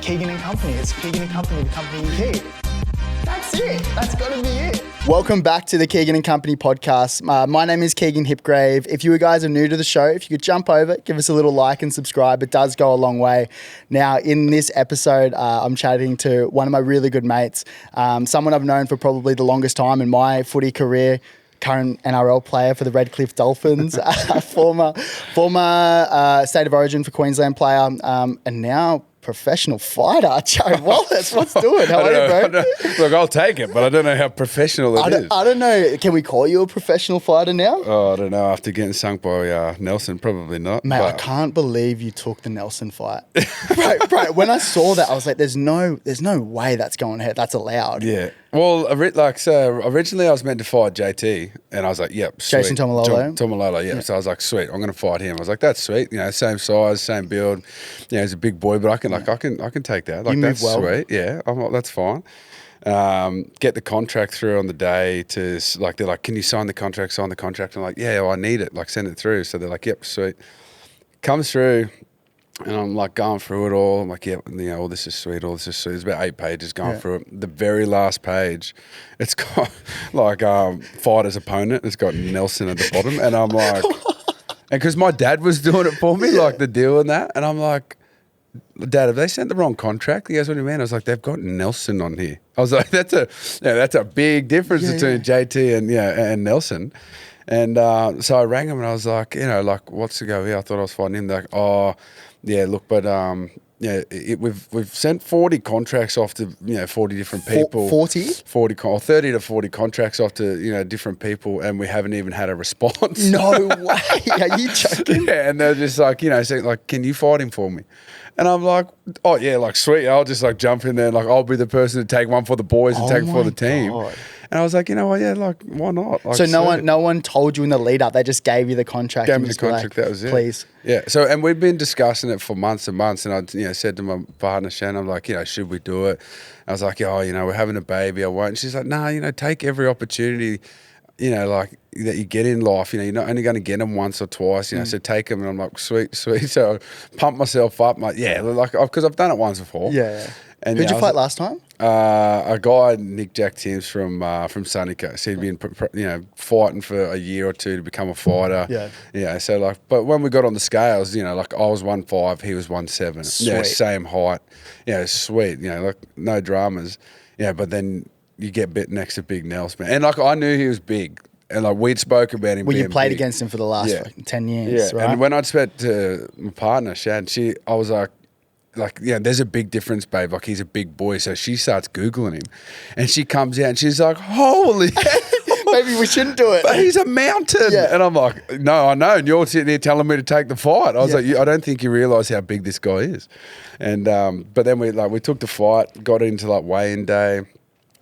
Keegan and Company. It's Keegan and Company, the company you keep. That's it. That's got to be it. Welcome back to the Keegan and Company podcast. My name is Keegan Hipgrave. If you guys are new to the show, if you could jump over, give us a little like and subscribe. It does go a long way. Now, in this episode, I'm chatting to one of my really good mates, someone I've known for probably the longest time in my footy career, current NRL player for the Redcliffe Dolphins, former State of Origin for Queensland player, and now professional fighter, Jarrod Wallace. What's doing? How are you, bro? Look, I'll take it, but I don't know how professional it is. I don't know. Can we call you a professional fighter now? Oh, I don't know. After getting sunk by Nelson, probably not. Mate, I can't believe you took the Nelson fight. Bro, when I saw that, I was like, there's no way that's going ahead. That's allowed. Yeah. Well, originally I was meant to fight JT, and I was like, yep, sweet. Jason Tomalolo? Tomalolo, yeah. So I was like, sweet, I'm going to fight him. I was like, that's sweet. You know, same size, same build. You know, he's a big boy, but I can take that. Like, that's well. Sweet. Yeah, I'm like, that's fine. Get the contract through on the day to, like, they're like, can you sign the contract? I'm like, yeah, well, I need it. Like, send it through. So they're like, yep, sweet. Comes through. And I'm like going through it all. I'm like, yeah, you know, all this is sweet, all this is sweet. There's about 8 pages going through it. The very last page, it's got like fighter's opponent. It's got Nelson at the bottom. And I'm like, and because my dad was doing it for me, like the deal and that. And I'm like, Dad, have they sent the wrong contract? He goes, what do you mean? I was like, they've got Nelson on here. I was like, that's a big difference between JT and Nelson. And so I rang him and I was like, you know, like, what's the go here? I thought I was fighting him. They're like, oh, yeah, look, but we've sent 40 contracts off to 40 different people. 40 or 30 to 40 contracts off to different people, and we haven't even had a response. No way, are you joking? Yeah, and they're just like saying like, can you fight him for me? And I'm like, oh yeah, like sweet. I'll just like jump in there, and like I'll be the person to take one for the boys and take it for the team. God. And I was like, you know what? Yeah, like why not? Like, so no one told you in the lead up. They just gave you the contract. Gave me the contract. Like, that was it. Please. Yeah. So and we've been discussing it for months and months. And I said to my partner Shannon, I'm like, should we do it? I was like, oh, we're having a baby. I won't. And she's like, nah, take every opportunity. Like that you get in life, you're not only going to get them once or twice, so take them. And I'm like, sweet. So I pump myself up. I'm like, yeah, like, because I've done it once before. Yeah. And who'd you fight last time? A guy, Nick Jack Timms from Sunny Coast. He'd been, fighting for a year or two to become a fighter. Yeah. Yeah. So like, but when we got on the scales, like I was 1.5, he was 1.7. Sweet. Yeah, same height. Yeah, sweet. Like no dramas. Yeah, but then you get bit next to Big Nels, man. And like I knew he was big. And like we'd spoke about him. Well, you played big against him for the last 10 years, right? And when I'd spent to my partner, Shad, I was like, there's a big difference, babe. Like he's a big boy. So she starts Googling him and she comes out and she's like, holy maybe we shouldn't do it. But he's a mountain. Yeah. And I'm like, no, I know. And you're sitting there telling me to take the fight. I was like, I don't think you realise how big this guy is. And but then we took the fight, got into like weigh-in day.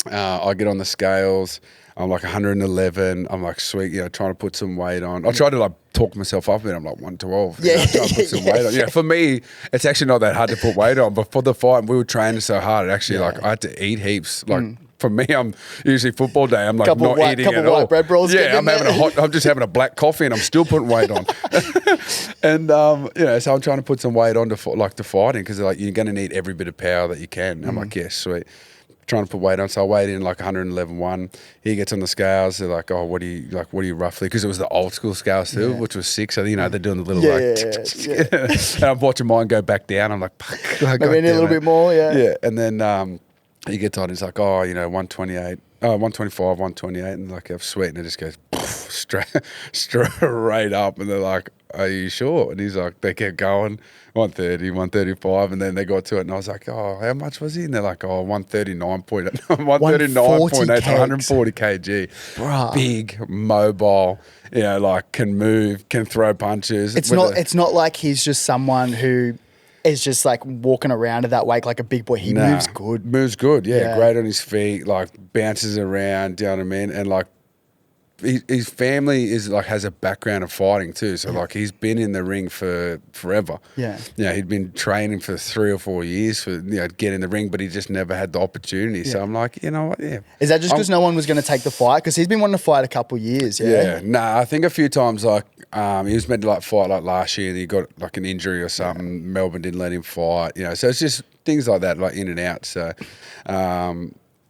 I get on the scales. I'm like 111. I'm like, sweet, trying to put some weight on. I tried to like talk myself up, and I'm like 112. Yeah, trying to put some weight on. Yeah, for me, it's actually not that hard to put weight on. But for the fight, we were training so hard. It actually, like, I had to eat heaps. Like for me, I'm usually football day. I'm like not eating at all. White bread rolls. Yeah, I'm just having a black coffee, and I'm still putting weight on. And so I'm trying to put some weight on to fighting because like you're going to need every bit of power that you can. I'm like, yeah, sweet. Trying to put weight on, so I weighed in like 111.1. He gets on the scales. They're like, "Oh, what do you roughly?" Because it was the old school scales too, which was 6. So they're doing the little and I'm watching mine go back down. I'm like, "Fuck, maybe need a little bit more." Yeah. And then he gets on. He's like, "Oh, 128, 125, 128," and like, I'm sweat, and it just goes straight up. And they're like, "Are you sure?" And he's like, they kept going. 130, 135, and then they got to it, and I was like, "Oh, how much was he?" And they're like, "Oh, 139.8, 140 kg, Bruh. Big, mobile, like can move, can throw punches." It's not like he's just someone who is just like walking around at that weight like a big boy. He moves good. Moves good, yeah. Great on his feet, like bounces around. Do you know what I mean? And like. His family has a background of fighting too, so like he's been in the ring for forever. Yeah, he'd been training for 3 or 4 years for get in the ring, but he just never had the opportunity. So I'm like, you know what? Yeah, is that just because no one was going to take the fight? Because he's been wanting to fight a couple of years. Yeah, I think a few times like he was meant to like fight like last year and he got like an injury or something. Yeah. Melbourne didn't let him fight, you know. So it's just things like that, like in and out. So,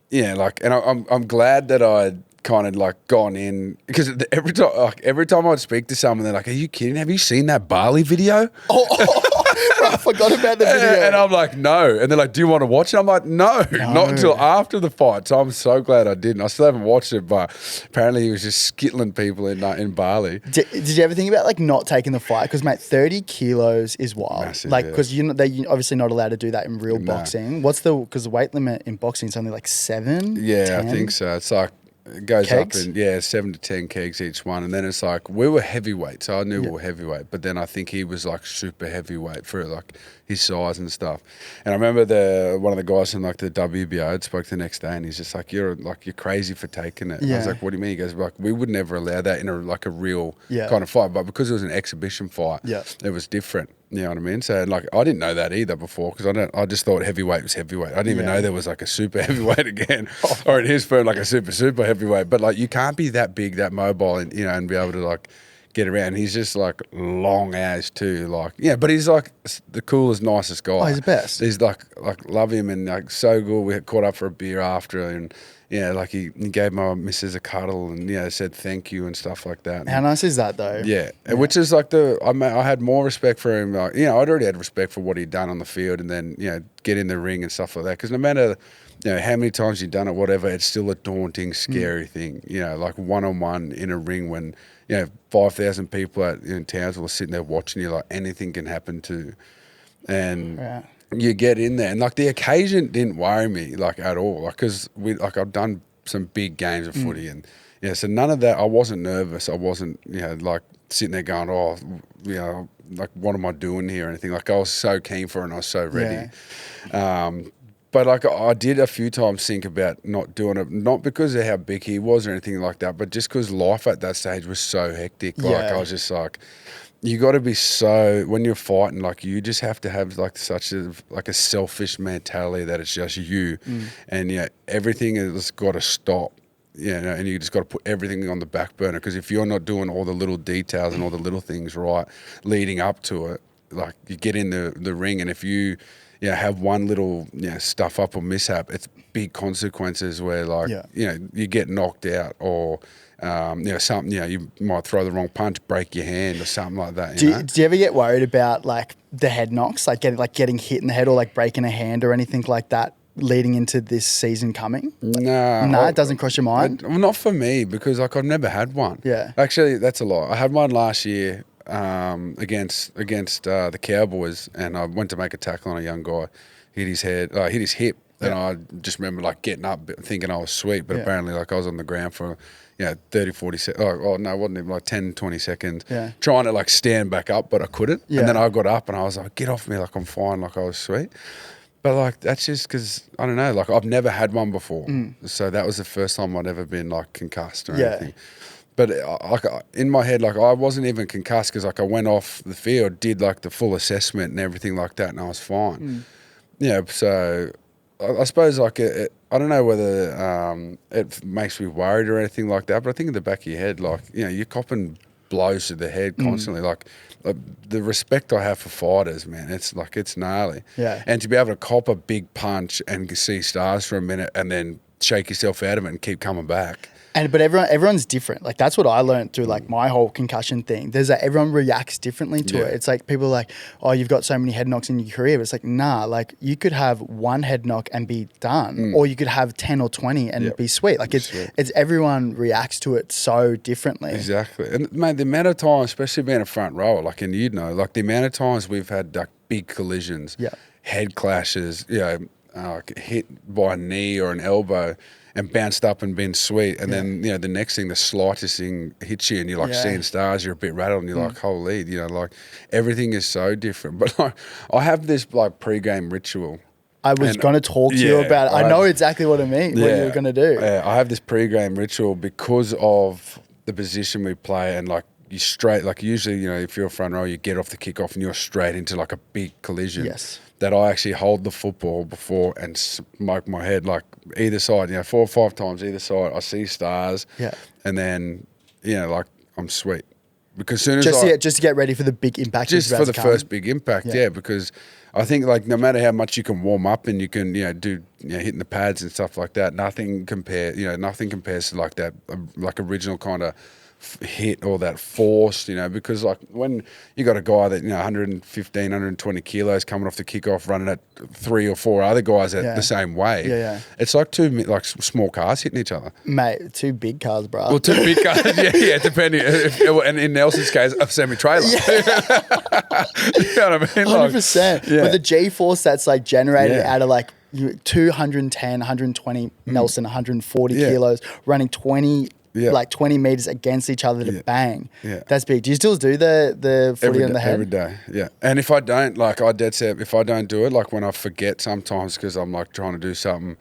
yeah, like, and I'm glad that I'd kind of like gone in because every time I'd speak to someone, they're like, "Are you kidding? Have you seen that Bali video?" Bro, I forgot about the video. And I'm like, no. And they're like, do you want to watch it? I'm like, no, not until after the fight. So I'm so glad I didn't. I still haven't watched it, but apparently he was just skittling people in Bali. Did you ever think about like not taking the fight? Because mate, 30 kilos is wild. Massive, like because you're obviously not allowed to do that in real boxing. What's because the weight limit in boxing is only like 7? Yeah, 10? I think so. It's like it goes kegs? Up in 7 to 10 kegs each one, and then it's like we were heavyweight, so I knew we were heavyweight, but then I think he was like super heavyweight for like his size and stuff. And I remember one of the guys from like the WBO had spoke the next day, and he's just like, you're crazy for taking it. And I was like, what do you mean? He goes, like, we would never allow that in a real kind of fight, but because it was an exhibition fight, it was different. You know what I mean? So like I didn't know that either before because I just thought heavyweight was heavyweight. I didn't even know there was like a super heavyweight again, or in his firm like a super heavyweight. But like you can't be that big, that mobile, and and be able to like get around. He's just like long as too, like but he's like the coolest, nicest guy. Oh, he's the best. He's like love him and like so good. We caught up for a beer after and. Yeah, like he gave my missus a cuddle and said thank you and stuff like that. How nice is that though? Yeah, which is like I had more respect for him. Like, I'd already had respect for what he'd done on the field, and then get in the ring and stuff like that. Because no matter how many times you've done it, whatever, it's still a daunting, scary thing. Like 1-on-1 in a ring when 5,000 people in Townsville are sitting there watching you. Like anything can happen to, and. You get in there, and like the occasion didn't worry me like at all, like because I've done some big games of footy, and so none of that. I wasn't nervous. I wasn't like sitting there going, like what am I doing here or anything. Like I was so keen for it, and I was so ready. But like I did a few times think about not doing it, not because of how big he was or anything like that, but just because life at that stage was so hectic. Like I was just like. You got to be when you're fighting, like you just have to have like such a selfish mentality that it's just you, and everything has got to stop, and you just got to put everything on the back burner because if you're not doing all the little details and all the little things right leading up to it, like you get in the ring and if you have one little stuff up or mishap, it's big consequences where like you get knocked out or. Something, you might throw the wrong punch, break your hand or something like that. Do you ever get worried about like the head knocks, like getting hit in the head or like breaking a hand or anything like that leading into this season coming? No, it doesn't cross your mind? Not for me because like I've never had one. Yeah. Actually, that's a lie. I had one last year against the Cowboys and I went to make a tackle on a young guy, hit his hip. And I just remember like getting up thinking I was sweet, but apparently like I was on the ground for 30, 40 seconds. Oh, no, it wasn't even like 10, 20 seconds. Yeah. Trying to like stand back up, but I couldn't. Yeah. And then I got up and I was like, get off me, like I'm fine, like I was sweet. But like that's just because, I don't know, like I've never had one before. So that was the first time I'd ever been like concussed or anything. But like in my head, like I wasn't even concussed because like I went off the field, did like the full assessment and everything like that and I was fine. So... I suppose like I don't know whether it makes me worried or anything like that, but I think in the back of your head, like you're copping blows to the head constantly. Like the respect I have for fighters, man, it's gnarly. Yeah. And to be able to cop a big punch and see stars for a minute and then shake yourself out of it and keep coming back. But everyone's different. Like that's what I learned through like my whole concussion thing. There's that everyone reacts differently to it. It's like people are like, oh, you've got so many head knocks in your career. But it's like, nah, like you could have one head knock and be done, or you could have 10 or 20 and be sweet. Like it's everyone reacts to it so differently. Exactly. And mate, the amount of times, especially being a front rower, like and like the amount of times we've had like big collisions, head clashes, hit by a knee or an elbow. And bounced up and been sweet. And then, the next thing, the slightest thing hits you and you're like seeing stars, you're a bit rattled and you're like, holy, like everything is so different. But like, I have this like pre-game ritual. I was going to talk to you about it. I know exactly what I mean, what you're going to do. Yeah, I have this pre-game ritual because of the position we play and like you straight, like usually, if you're a front row, you get off the kickoff and you're straight into like a big collision. Yes. That I actually hold the football before and smoke my head like either side, 4 or 5 times either side. I see stars, and then like I'm sweet. because soon as just to get ready for the big impact. Just for the first big impact, because I think like no matter how much you can warm up and you can do hitting the pads and stuff like that, nothing compares to like that like original kind of hit or that force, because like when you got a guy that 115, 120 kilos coming off the kickoff, running at 3 or 4 other guys at the same way, it's like two like small cars hitting each other, mate. 2 big cars, bro. Well, 2 big cars, depending. And in Nelson's case, a semi-trailer. You know what I mean? 100%. But the G-force that's like generated out of like 210, 120 Nelson, 140 kilos, running 20. Like 20 meters against each other to bang. That's big. Do you still do the footy on the head? Every day, And if I don't, like I dead set, if I don't do it, like when I forget sometimes because I'm like trying to do something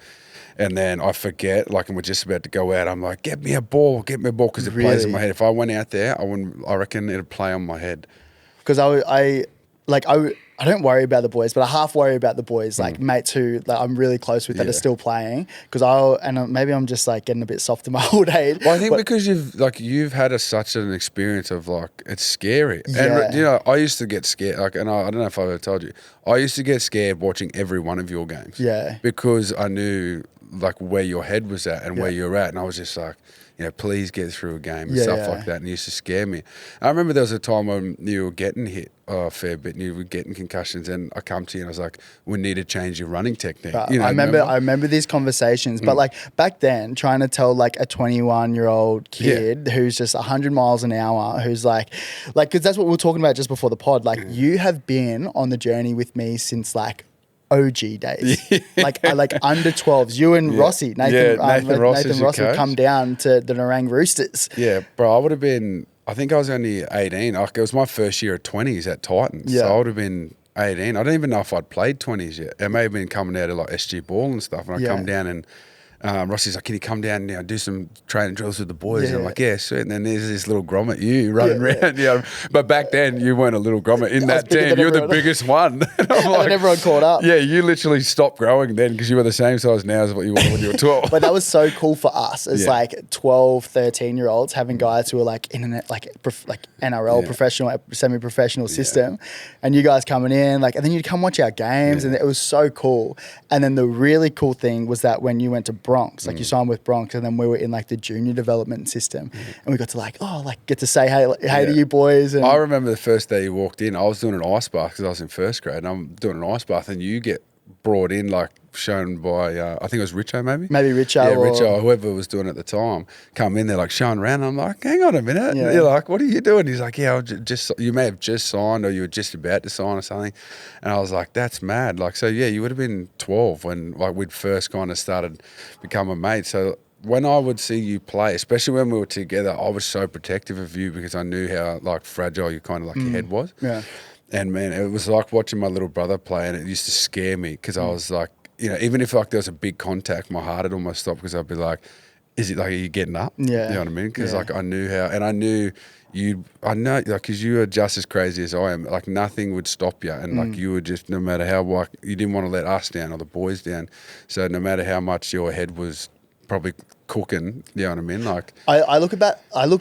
and then I forget, like, and we're just about to go out, I'm like, get me a ball, because it plays in my head. If I went out there, I reckon it'd play on my head. Because I don't worry about the boys, but I half worry about the boys, like mates who like, I'm really close with that are still playing. Because maybe I'm just like getting a bit soft in my old age. Well, I think because you've had such an experience of like it's scary, and I used to get scared. Like, and I don't know if I've ever told you, I used to get scared watching every one of your games. Because I knew like where your head was at and where you're at, and I was just like, please get through a game and stuff like that, and it used to scare me. I remember there was a time when you were getting hit a fair bit and you were getting concussions, and I come to you and I was like, we need to change your running technique. I remember these conversations, but like back then trying to tell like a 21-year-old kid who's just 100 miles an hour, who's like, because that's what we were talking about just before the pod, like you have been on the journey with me since like OG days, like under 12s. You and Rossi, Nathan Rossi would come down to the Narang Roosters. Yeah, bro, I would have been. I think I was only 18. Like, it was my first year at 20s at Titans, so I would have been 18. I don't even know if I'd played 20s yet. It may have been coming out of like SG ball and stuff, and I come down and. Rossi's like, can you come down and do some training drills with the boys? And I'm like, yeah, sweet. And then there's this little grommet, you running around. But back then, you weren't a little grommet in that team. You were the biggest one. And then everyone caught up. Yeah, you literally stopped growing then because you were the same size now as what you were when you were 12. But that was so cool for us as like 12, 13-year-olds having guys who were like in like NRL professional, semi-professional system, and you guys coming in, like, and then you'd come watch our games, and it was so cool. And then the really cool thing was that when you went to Bronx, like you signed with Bronx, and then we were in like the junior development system, and we got to get to say hey to you boys. And I remember the first day you walked in, I was doing an ice bath because I was in first grade, and I'm doing an ice bath, and you get brought in, like shown by I think it was Richo, maybe Richo, Richo, whoever was doing it at the time, come in there like showing around. I'm like, hang on a minute. You're like, what are you doing? He's like, yeah, you may have just signed, or you were just about to sign or something. And I was like, that's mad. Like, so yeah, you would have been 12 when like we'd first kind of started becoming mates. So when I would see you play, especially when we were together, I was so protective of you because I knew how like fragile you kind of like your head was. Yeah. And man, it was like watching my little brother play, and it used to scare me because I was like, even if like there was a big contact, my heart had almost stopped because I'd be like, is it like, are you getting up? Yeah. You know what I mean? Because like I knew how, and I knew like, because you were just as crazy as I am, like nothing would stop you. And like you were just, no matter how, like you didn't want to let us down or the boys down. So no matter how much your head was probably cooking, you know what I mean? Like I look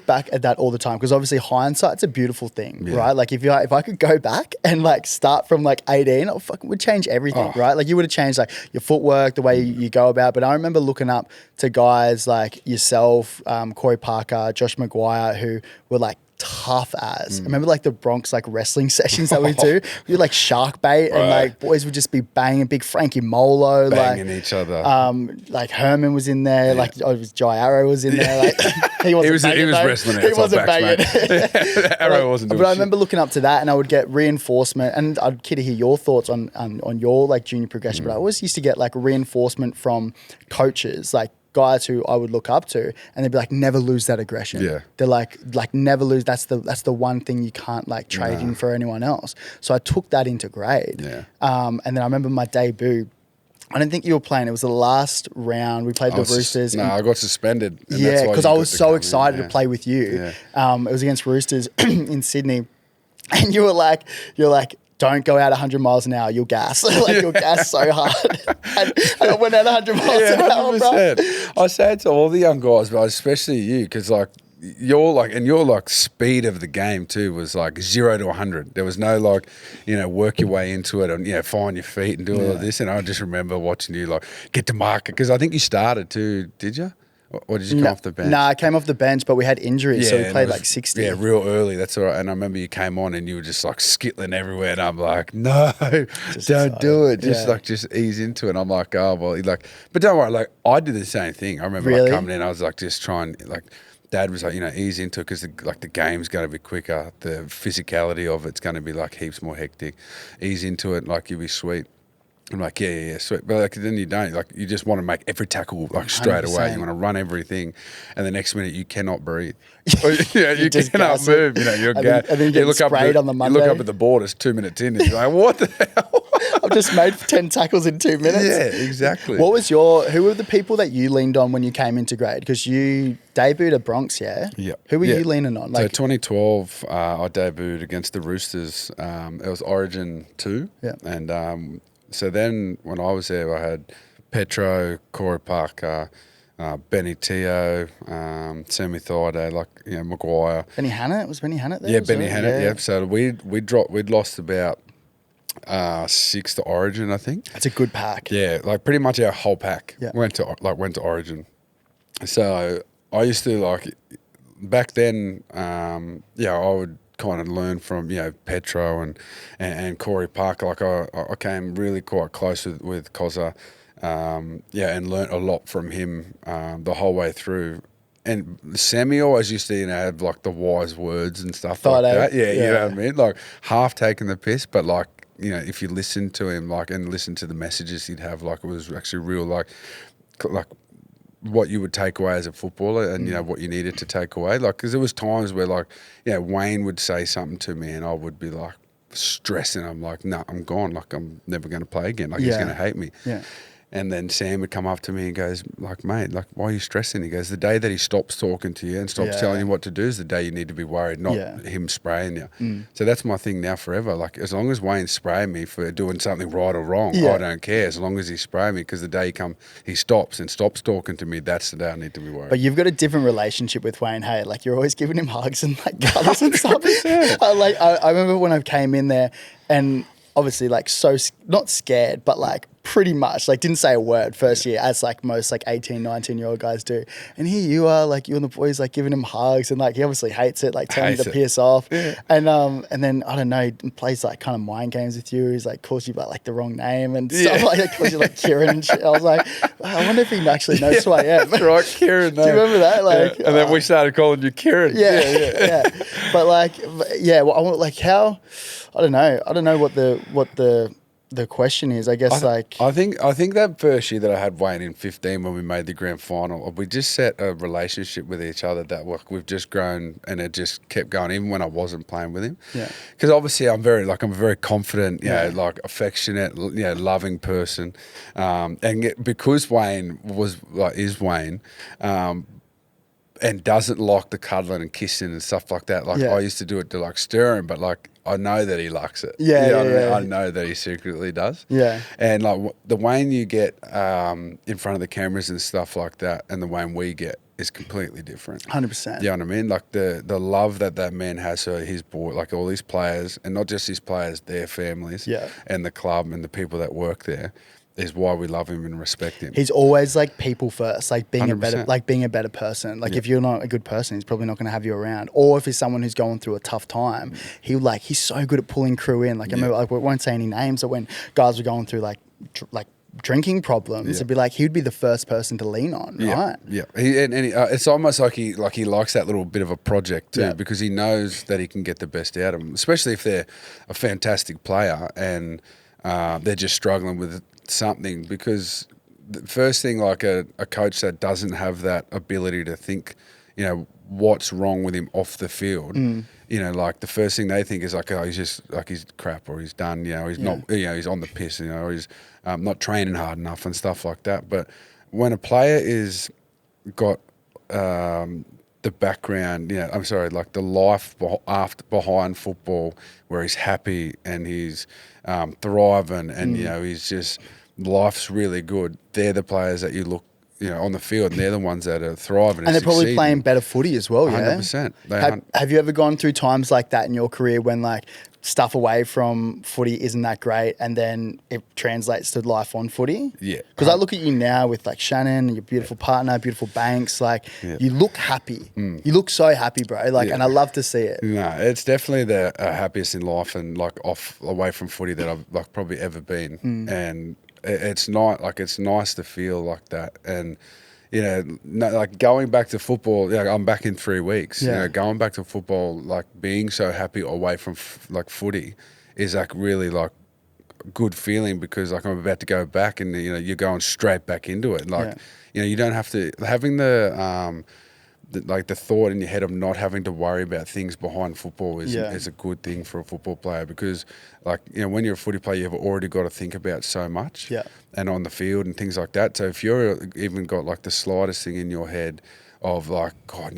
back at that all the time because obviously hindsight's a beautiful thing, right? Like if I could go back and like start from like 18, I fucking would change everything, right? Like you would have changed like your footwork, the way you go about. But I remember looking up to guys like yourself, Corey Parker, Josh Maguire, who were like tough as. I remember like the Bronx like wrestling sessions that we do. We like shark bait and like boys would just be banging. Big Frankie Molo, banging each other. Like Herman was in there. Like Jai Arrow was in there. Like he was wrestling. He wasn't banging. Arrow wasn't doing But I remember looking up to that, and I would get reinforcement. And I'd kid to hear your thoughts on your like junior progression. But I always used to get like reinforcement from coaches, like guys who I would look up to, and they'd be like, never lose that aggression. Yeah. They're like never lose. That's the one thing you can't like trade in for anyone else. So I took that into grade. Yeah. And then I remember my debut, I didn't think you were playing. It was the last round. We played the Roosters. I got suspended. Yeah, because I was so excited to play with you. Yeah. It was against Roosters in Sydney, and you're like, don't go out 100 miles an hour, you'll gas. Like, you'll gas so hard. And I went out 100 miles an hour, 100%. Bro. I say it to all the young guys, but especially you, because, like, your speed of the game too was like 0 to 100. There was no like, work your way into it and find your feet and do all of this. And I just remember watching you like get to market because I think you started too. Did you? Or did you come off the bench? No, I came off the bench, but we had injuries, so we played like 60. Yeah, real early. That's all right. And I remember you came on and you were just like skittling everywhere, and I'm like, no, don't do it. Just ease into it. I'm like, oh well, but don't worry. Like I did the same thing. I remember like coming in, I was like just trying like. Dad was like, ease into it because the game's going to be quicker. The physicality of it's going to be like heaps more hectic. Ease into it, like you'll be sweet. I'm like, yeah, sweet. But like, then you don't. Like, you just want to make every tackle like straight 100%. Away. You want to run everything, and the next minute you cannot breathe. You cannot move. You're gassed. And then you look sprayed on the Monday. You look up at the board. It's 2 minutes in, and you're like, what the hell? I've just made 10 tackles in 2 minutes. Yeah, exactly. Who were the people that you leaned on when you came into grade? Because you debuted at Bronx, yeah? Yeah. Who were you leaning on? So 2012, I debuted against the Roosters. It was Origin 2. Yeah. And so then when I was there, I had Petro, Corey Parker, Benny Teo, Sammy Thaiday, Maguire. Benny Hannett? Was Benny Hannett there? Yeah, Benny Hannett, yeah. So we'd lost about 6 to Origin, I think. That's a good pack. Yeah, like pretty much our whole pack went to Origin. So I used to back then, I would kind of learn from Petro and Corey Parker. Like I came really quite close with Cozza, and learnt a lot from him the whole way through. And Sammy always used to have like the wise words and stuff like that. Yeah, you know what I mean? Like half taking the piss, but like if you listen to him and listen to the messages he'd have, like it was actually real like what you would take away as a footballer and, what you needed to take away. Like, because there was times where, Wayne would say something to me and I would be, stressing. I'm like, no, I'm gone. Like, I'm never going to play again. Like, he's going to hate me. Yeah. And then Sam would come up to me and goes, mate, why are you stressing? He goes, the day that he stops talking to you and stops telling you what to do is the day you need to be worried, not him spraying you. So that's my thing now forever. Like, as long as Wayne's spraying me for doing something right or wrong, I don't care. As long as he's spraying me, because the day he stops talking to me, that's the day I need to be worried. But you've got a different relationship with Wayne, hey? Like, you're always giving him hugs and, cuddles and stuff. I remember when I came in there and obviously, so not scared, but, pretty much, didn't say a word first year, as, most, 18, 19-year-old guys do. And here you are, you and the boys, giving him hugs and, he obviously hates it, telling you to piss off. Yeah. And then, I don't know, he plays, kind of mind games with you. He's, calls you by, the wrong name and stuff calls you, Kieran and shit. I was like, I wonder if he actually knows who I am. That's right, Kieran. Do you remember that? And then we started calling you Kieran. Yeah. But, how... I don't know what the question is. I guess I think that first year that I had Wayne in 15 when we made the grand final, we just set a relationship with each other that we've just grown and it just kept going even when I wasn't playing with him. Yeah. Because obviously I'm a very confident, affectionate, loving person, because Wayne is Wayne. And doesn't like the cuddling and kissing and stuff like that. I used to do it to stir him, but I know that he likes it. I know that he secretly does. Yeah. And the Wayne you get in front of the cameras and stuff like that, and the Wayne we get is completely different. 100%. You know what I mean? The love that man has for his boy, all these players, and not just his players, their families, and the club and the people that work there, is why we love him and respect him. He's always people first, being 100%. being a better person. If you're not a good person, he's probably not going to have you around. Or if he's someone who's going through a tough time, he's so good at pulling crew in. I remember, we won't say any names, but when guys were going through drinking problems, it'd be he'd be the first person to lean on, right? Yeah. It's almost he likes that little bit of a project too, because he knows that he can get the best out of them, especially if they're a fantastic player and they're just struggling with something. Because the first thing, a coach that doesn't have that ability to think, what's wrong with him off the field, the first thing they think is oh, he's just he's crap, or he's done, he's not, he's on the piss, or he's not training hard enough and stuff like that. But when a player is got the background, the life behind football, where he's happy and he's thriving and he's just, life's really good, they're the players that you look on the field, and they're the ones that are thriving. And they're probably playing better footy as well, yeah? 100%. Have you ever gone through times like that in your career when like stuff away from footy isn't that great and then it translates to life on footy? Yeah. Because I look at you now with like Shannon, your beautiful partner, beautiful Banks, like you look happy. You look so happy, bro. Like, and I love to see it. No, it's definitely the happiest in life and like away from footy that I've like probably ever been. And it's not like, it's nice to feel like that. And, like going back to football, I'm back in 3 weeks. Going back to football, like being so happy away from like footy is like really like good feeling because like I'm about to go back and you're going straight back into it. Like you don't have to having the thought in your head of not having to worry about things behind football is a good thing for a football player because like when you're a footy player you've already got to think about so much and on the field and things like that. So if you're even got like the slightest thing in your head of like, God,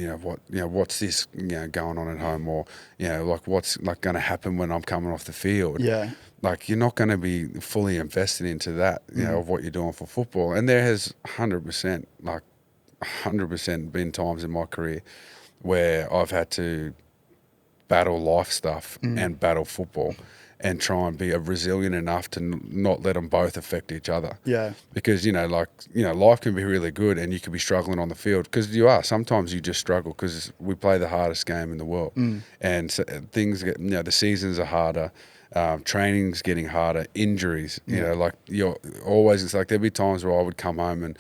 what's this going on at home, or like what's like going to happen when I'm coming off the field, like you're not going to be fully invested into that of what you're doing for football. And there has 100% been times in my career where I've had to battle life stuff and battle football and try and be resilient enough to not let them both affect each other. Yeah. Because, life can be really good and you could be struggling on the field because sometimes you just struggle because we play the hardest game in the world. And so things get, the seasons are harder. Training's getting harder, injuries, like you're always, it's like there'd be times where I would come home and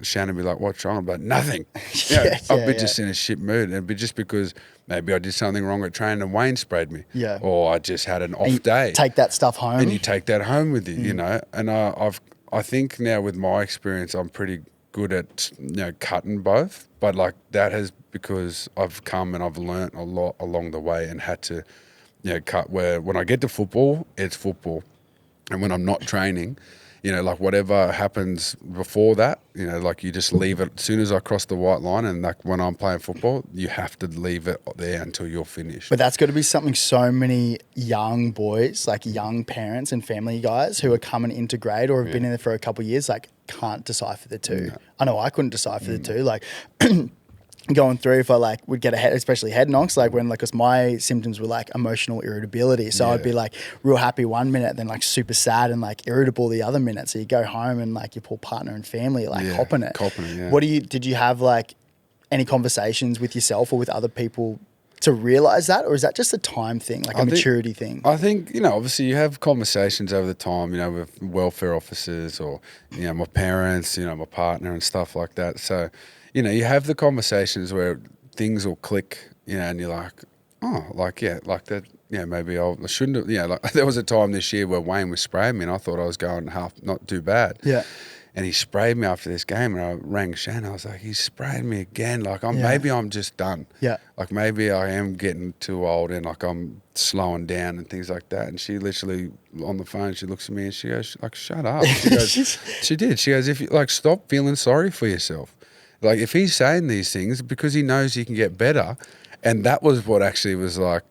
Shannon would be like, what's wrong? But nothing. I'd be just in a shit mood. And it'd be just because maybe I did something wrong at training and Wayne sprayed me. Yeah. Or I just had an off day. Take that stuff home. And you take that home with you, And I think now with my experience, I'm pretty good at, cutting both. But like that has because I've come and I've learnt a lot along the way and had to, cut where when I get to football, it's football. And when I'm not training, like whatever happens before that, like you just leave it. As soon as I cross the white line and like when I'm playing football, you have to leave it there until you're finished. But that's got to be something so many young boys, like young parents and family guys who are coming into grade or have been in there for a couple of years, like can't decipher the two. No. I know I couldn't decipher the two. Like going through if I like would get a head, especially head knocks, like when because my symptoms were like emotional irritability. So I'd be like real happy one minute, then like super sad and like irritable the other minute. So you go home and like your poor partner and family are like copping it. What did you have like any conversations with yourself or with other people to realize that, or is that just a time thing, like a maturity thing? I think, obviously you have conversations over the time, with welfare officers or, my parents, my partner and stuff like that. So, you have the conversations where things will click, and you're like, oh, like, like that, maybe I shouldn't have, like there was a time this year where Wayne was spraying me and I thought I was going not too bad. Yeah. And he sprayed me after this game and I rang Shannon. I was like, he's spraying me again. Like, maybe I'm just done. Yeah. Like, maybe I am getting too old and like I'm slowing down and things like that. And she literally, on the phone, she looks at me and she goes, like, shut up. She goes, she did. She goes, if you, like, stop feeling sorry for yourself. Like, if he's saying these things because he knows he can get better. And that was what actually was like,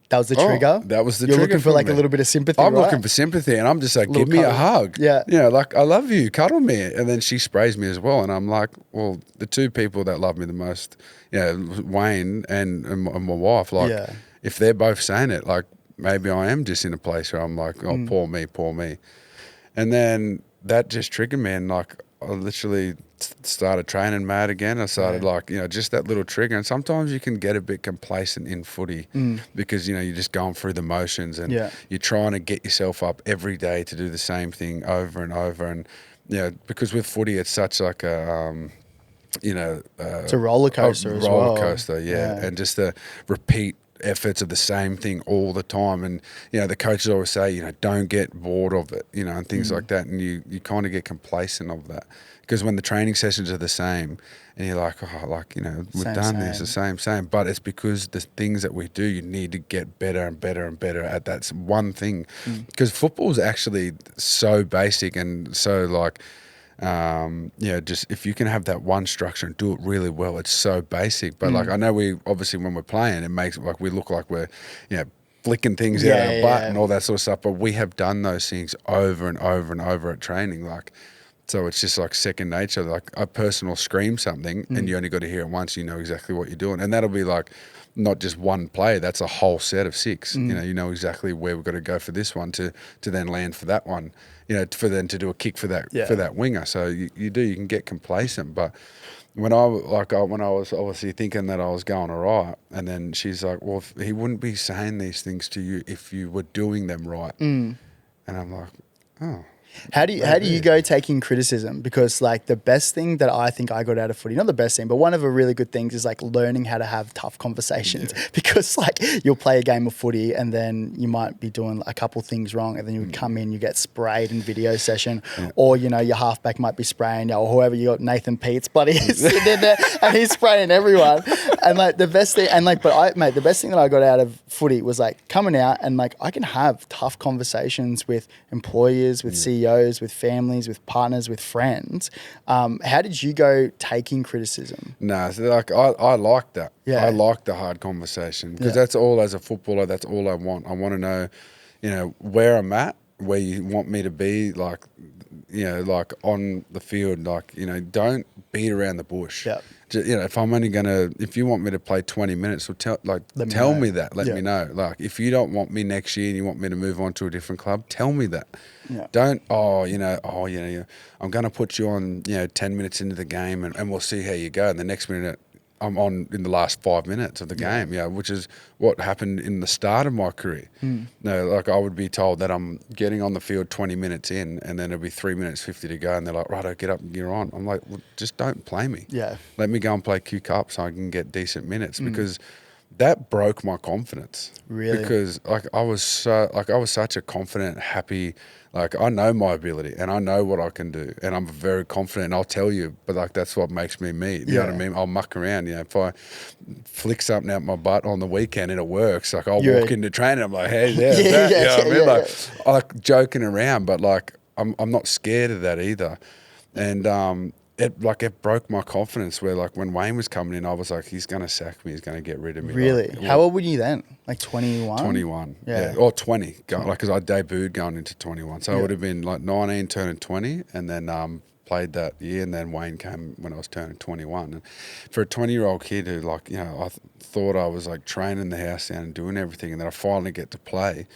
that was the trigger? That was the You're trigger. You're looking for like a little bit of sympathy, I'm looking for sympathy and I'm just like, give me a hug. Yeah. Like, I love you, cuddle me. And then she sprays me as well. And I'm like, well, the two people that love me the most, Wayne and my wife, like, if they're both saying it, like, maybe I am just in a place where I'm like, oh, poor me. And then that just triggered me and like, I literally started training mad again. I started like, just that little trigger. And sometimes you can get a bit complacent in footy because, you're just going through the motions and you're trying to get yourself up every day to do the same thing over and over. And, because with footy, it's such like a, it's a roller coaster as well. Roller coaster, And just the repeat efforts of the same thing all the time. And, the coaches always say, don't get bored of it, and things like that. And you kind of get complacent of that. Because when the training sessions are the same and you're like, oh, like, we've done this, the same. But it's because the things that we do, you need to get better and better and better at that one thing. Because football is actually so basic and so like, just if you can have that one structure and do it really well, it's so basic. But like, I know we obviously when we're playing, it makes like we look like we're, flicking things out of our butt and all that sort of stuff. But we have done those things over and over and over at training. Like So it's just like second nature. Like a person will scream something and you only got to hear it once, you know exactly what you're doing. And that'll be like not just one play, that's a whole set of 6. You know exactly where we've got to go for this one to then land for that one, for them to do a kick for that winger. So you can get complacent. But when I was obviously thinking that I was going all right, and then she's like, well, he wouldn't be saying these things to you if you were doing them right. And I'm like, oh. How do you go taking criticism? Because like the best thing that I think I got out of footy, not the best thing, but one of the really good things is like learning how to have tough conversations. Because like you'll play a game of footy and then you might be doing a couple things wrong, and then you would come in, you get sprayed in video session, or your halfback might be spraying, or whoever you got, Nathan Pete's bloody sitting in there and he's spraying everyone. And like the best thing, the best thing that I got out of footy was like coming out and like I can have tough conversations with employers, with CEOs, with families, with partners, with friends. How did you go taking criticism? No, so like I like that. Yeah. I like the hard conversation because that's all, as a footballer, that's all I want. I want to know, where I'm at, where you want me to be, like, like on the field, like, don't beat around the bush. Yeah. If you want me to play 20 minutes, tell me that. Let me know. Like, if you don't want me next year and you want me to move on to a different club, tell me that. Yeah. Don't, I'm going to put you on, 10 minutes into the game and we'll see how you go. And the next minute, I'm on in the last 5 minutes of the game, which is what happened in the start of my career. No, like I would be told that I'm getting on the field 20 minutes in and then it'll be 3 minutes 50 to go and they're like, righto, get up and you're on. I'm like, well, just don't play me. Yeah. Let me go and play Q Cup so I can get decent minutes because that broke my confidence. Really? Because I was such a confident, happy, like I know my ability and I know what I can do and I'm very confident and I'll tell you, but like that's what makes me me. You know what I mean? I'll muck around. If I flick something out my butt on the weekend and it works, like I'll walk into training, I'm like, hey, there's that. You know what I mean? Like I like joking around, but like I'm not scared of that either. And it broke my confidence where like when Wayne was coming in, I was like, he's going to sack me. He's going to get rid of me. Really? Like, how old were you then? Like 21? 21. Yeah. Or 20. Because I debuted going into 21. So I would have been like 19 turning 20 and then played that year. And then Wayne came when I was turning 21. And for a 20-year-old kid who like, I thought I was like training the house down and doing everything. And then I finally get to play.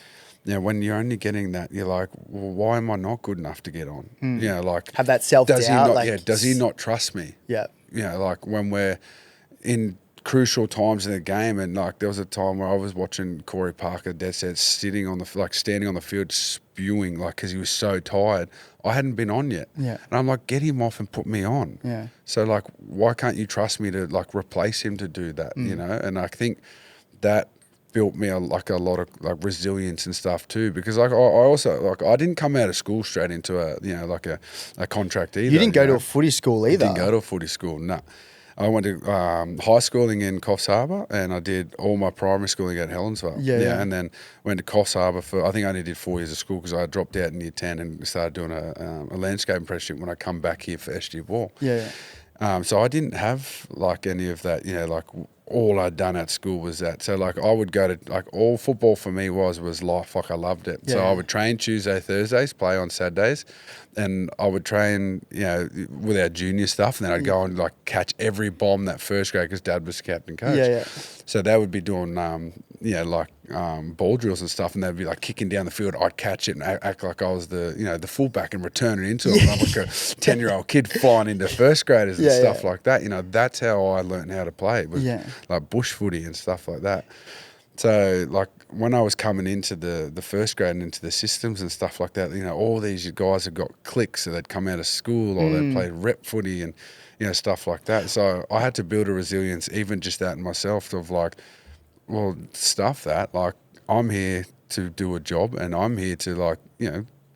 When you're only getting that, you're like, well, why am I not good enough to get on? Like have that self-doubt. Does he not trust me? Yeah. Like when we're in crucial times in the game, and like there was a time where I was watching Corey Parker dead set standing on the field spewing, like because he was so tired. I hadn't been on yet. Yeah. And I'm like, get him off and put me on. Yeah. So like, why can't you trust me to like replace him to do that? And I think that built me a lot of like resilience and stuff too, because like I also like I didn't come out of school straight into a contract either. You didn't go to a footy school either. I didn't go to a footy school. No, I went to high schooling in Coffs Harbour, and I did all my primary schooling at Helensville. Yeah, and then went to Coffs Harbour for I think I only did 4 years of school because I dropped out in year 10 and started doing a landscape apprenticeship when I come back here for SG Ball. So I didn't have like any of that, like all I'd done at school was that. So like I would go to like all football for me was life. Like I loved it. So I would train Tuesday, Thursdays, play on Saturdays, and I would train, with our junior stuff, and then I'd go and like catch every bomb that first grade because Dad was captain coach. So they would be doing, ball drills and stuff, and they'd be like kicking down the field. I'd catch it and act like I was the fullback and return it into them. I'm like a 10-year-old kid flying into first graders and stuff like that. That's how I learned how to play. It was like bush footy and stuff like that. So like when I was coming into the first grade and into the systems and stuff like that, all these guys have got clicks, so they'd come out of school or they'd play rep footy and stuff like that. So I had to build a resilience, even just that in myself, of like, well, stuff that. Like I'm here to do a job, and I'm here to like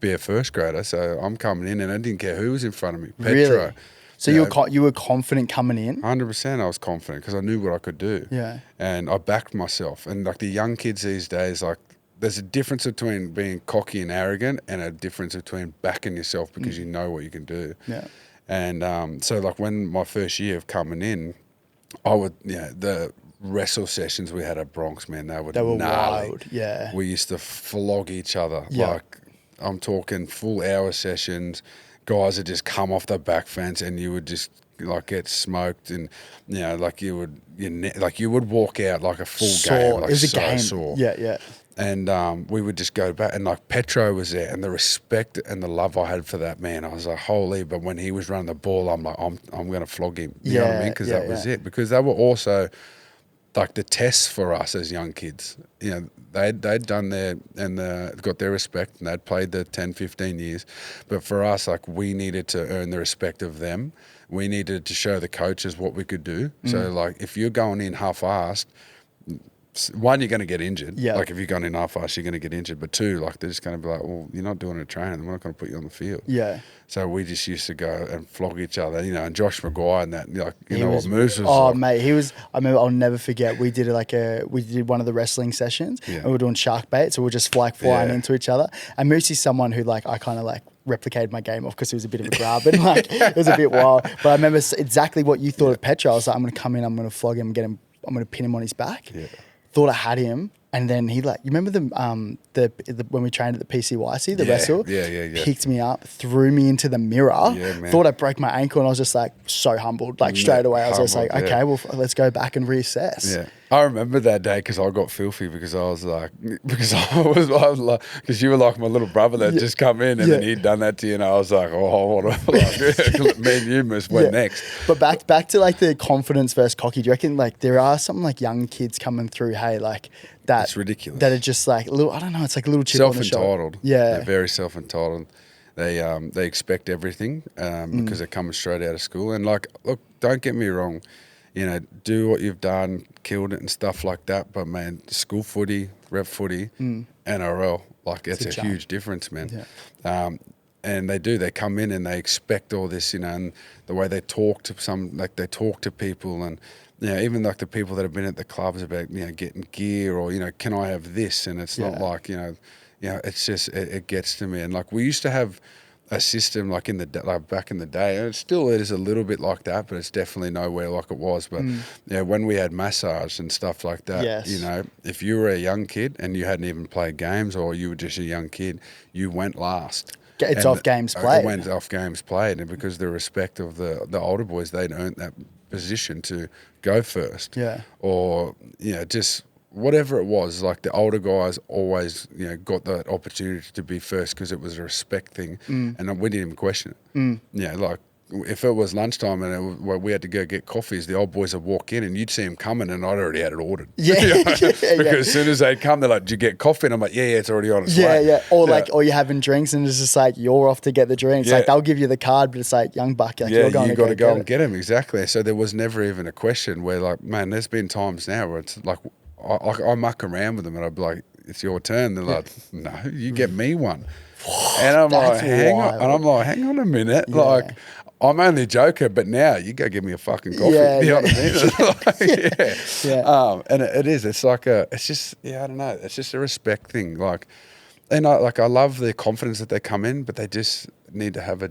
be a first grader. So I'm coming in, and I didn't care who was in front of me. Petro. Really? So you were confident coming in? 100%. I was confident because I knew what I could do. Yeah. And I backed myself. And like the young kids these days, like there's a difference between being cocky and arrogant, and a difference between backing yourself because you know what you can do. Yeah. And so like when my first year of coming in, I would the wrestle sessions we had at Bronx, man, they were gnarly. Wild. Yeah. We used to flog each other. Yeah. Like I'm talking full hour sessions, guys would just come off the back fence and you would just like get smoked, and you know, like you would walk out like a full game, like it was so a game. sore. Yeah. And we would just go back, and like Petro was there, and the respect and the love I had for that man, I was like, holy. But when he was running the ball, I'm like, I'm going to flog him. You know what I mean? Because that was it. Because they were also like the tests for us as young kids. You know, they'd done their, and got their respect, and they'd played the 10, 15 years. But for us, like, we needed to earn the respect of them. We needed to show the coaches what we could do. So like, if you're going in half-assed, one, you're going to get injured. Yeah. Like, if you're going in half-assed, you're going to get injured. But two, like, they're just going to be like, well, you're not doing a training. We're not going to put you on the field. Yeah. So we just used to go and flog each other, you know, and Josh Maguire and that, like, what Moose was Oh, like. mate, he was, I remember, I'll never forget, we did one of the wrestling sessions and we were doing shark bait. So we're just like flying into each other. And Moose is someone who, like, I kind of like replicated my game off because he was a bit of a grab and like, it was a bit wild. But I remember exactly what you thought of Petro. I was like, I'm going to come in, I'm going to flog him, I'm going to pin him on his back. Yeah. Thought I had him, and then he like, you remember the when we trained at the PCYC, the wrestle? Yeah. Picked me up, threw me into the mirror. Yeah, man. Thought I broke my ankle, and I was just like so humbled, like straight away. I was just like, okay, well, let's go back and reassess. Yeah. I remember that day because I got filthy because I was like, because you were like my little brother that just come in and then he'd done that to you, and I was like, oh, what like, me and you must went next. But back to like the confidence versus cocky. Do you reckon like there are some like young kids coming through? Hey, like that. It's ridiculous. That are just like little. I don't know. It's like a little chip on the shoulder. Self-entitled. Yeah, they're very self-entitled. They expect everything because they're coming straight out of school. And like, look, don't get me wrong. You know, do what you've done, killed it and stuff like that. But man, school footy, rep footy, NRL, like it's a huge difference, man. Yeah. And they come in and they expect all this, you know, and the way they talk to they talk to people, and you know, even like the people that have been at the clubs about, you know, getting gear or, you know, can I have this? And it's not like, you know, it's just, it gets to me. And like, we used to have a system like back in the day, and it is a little bit like that, but it's definitely nowhere like it was. But when we had massage and stuff like that, you know, if you were a young kid and you hadn't even played games, or you were just a young kid, you went last. It's off games played. It went off games played, and because the respect of the older boys, they'd earned that position to go first. Yeah. Or, you know, just whatever it was, like the older guys always, you know, got that opportunity to be first because it was a respect thing, and we didn't even question it. Yeah, like if it was lunchtime and we had to go get coffees, the old boys would walk in and you'd see them coming, and I'd already had it ordered. Yeah, because as soon as they'd come, they're like, "Did you get coffee?" And I'm like, "Yeah, it's already on its way." Yeah. Or like, or you're having drinks and it's just like you're off to get the drinks. Like they'll give you the card, but it's like, young buck, like you're going you got to go and get them. Exactly. So there was never even a question where, like, man, there's been times now where it's like I muck around with them and I'd be like, "It's your turn." They're like, "No, you get me one." And I'm like, hang on a minute. Yeah. Like, I'm only joking, but now you go give me a fucking coffee. Yeah, you know what I mean? And it is. It's like it's just, I don't know. It's just a respect thing. Like, and I love the confidence that they come in, but they just need to have a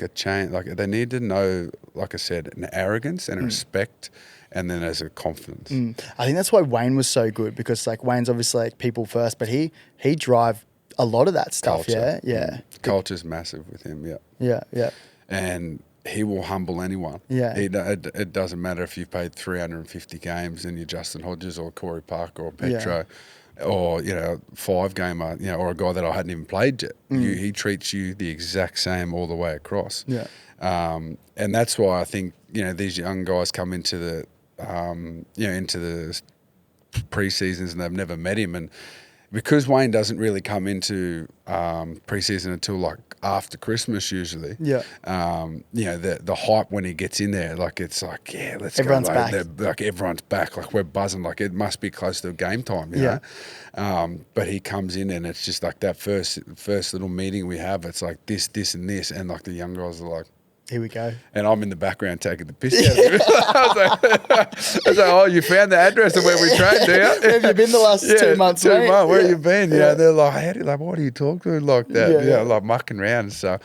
change. Like, they need to know, like I said, an arrogance and a respect, and then as a confidence. I think that's why Wayne was so good, because like Wayne's obviously like people first, but he drive a lot of that stuff. Culture. Yeah. Culture's massive with him. Yeah. And he will humble anyone. Yeah. It doesn't matter if you've played 350 games and you're Justin Hodges or Corey Parker or Petro, or, you know, 5-gamer, you know, or a guy that I hadn't even played yet. He treats you the exact same all the way across. Yeah. And that's why I think, you know, these young guys come into the into the pre-seasons and they've never met him, and because Wayne doesn't really come into pre-season until like after Christmas usually. Yeah. You know, the hype when he gets in there, like it's like, let's everyone's go. Back. Like everyone's back. Like we're buzzing. Like it must be close to game time. You know? But he comes in and it's just like that first little meeting we have. It's like this, and this, and like the young guys are like, here we go. And I'm in the background taking the piss out of him. I was like, oh, you found the address of where we trained, do you? Where have you been the last 2 months, mate? Where have you been? You know, they're like, what do you talk to like that? Like mucking around. So,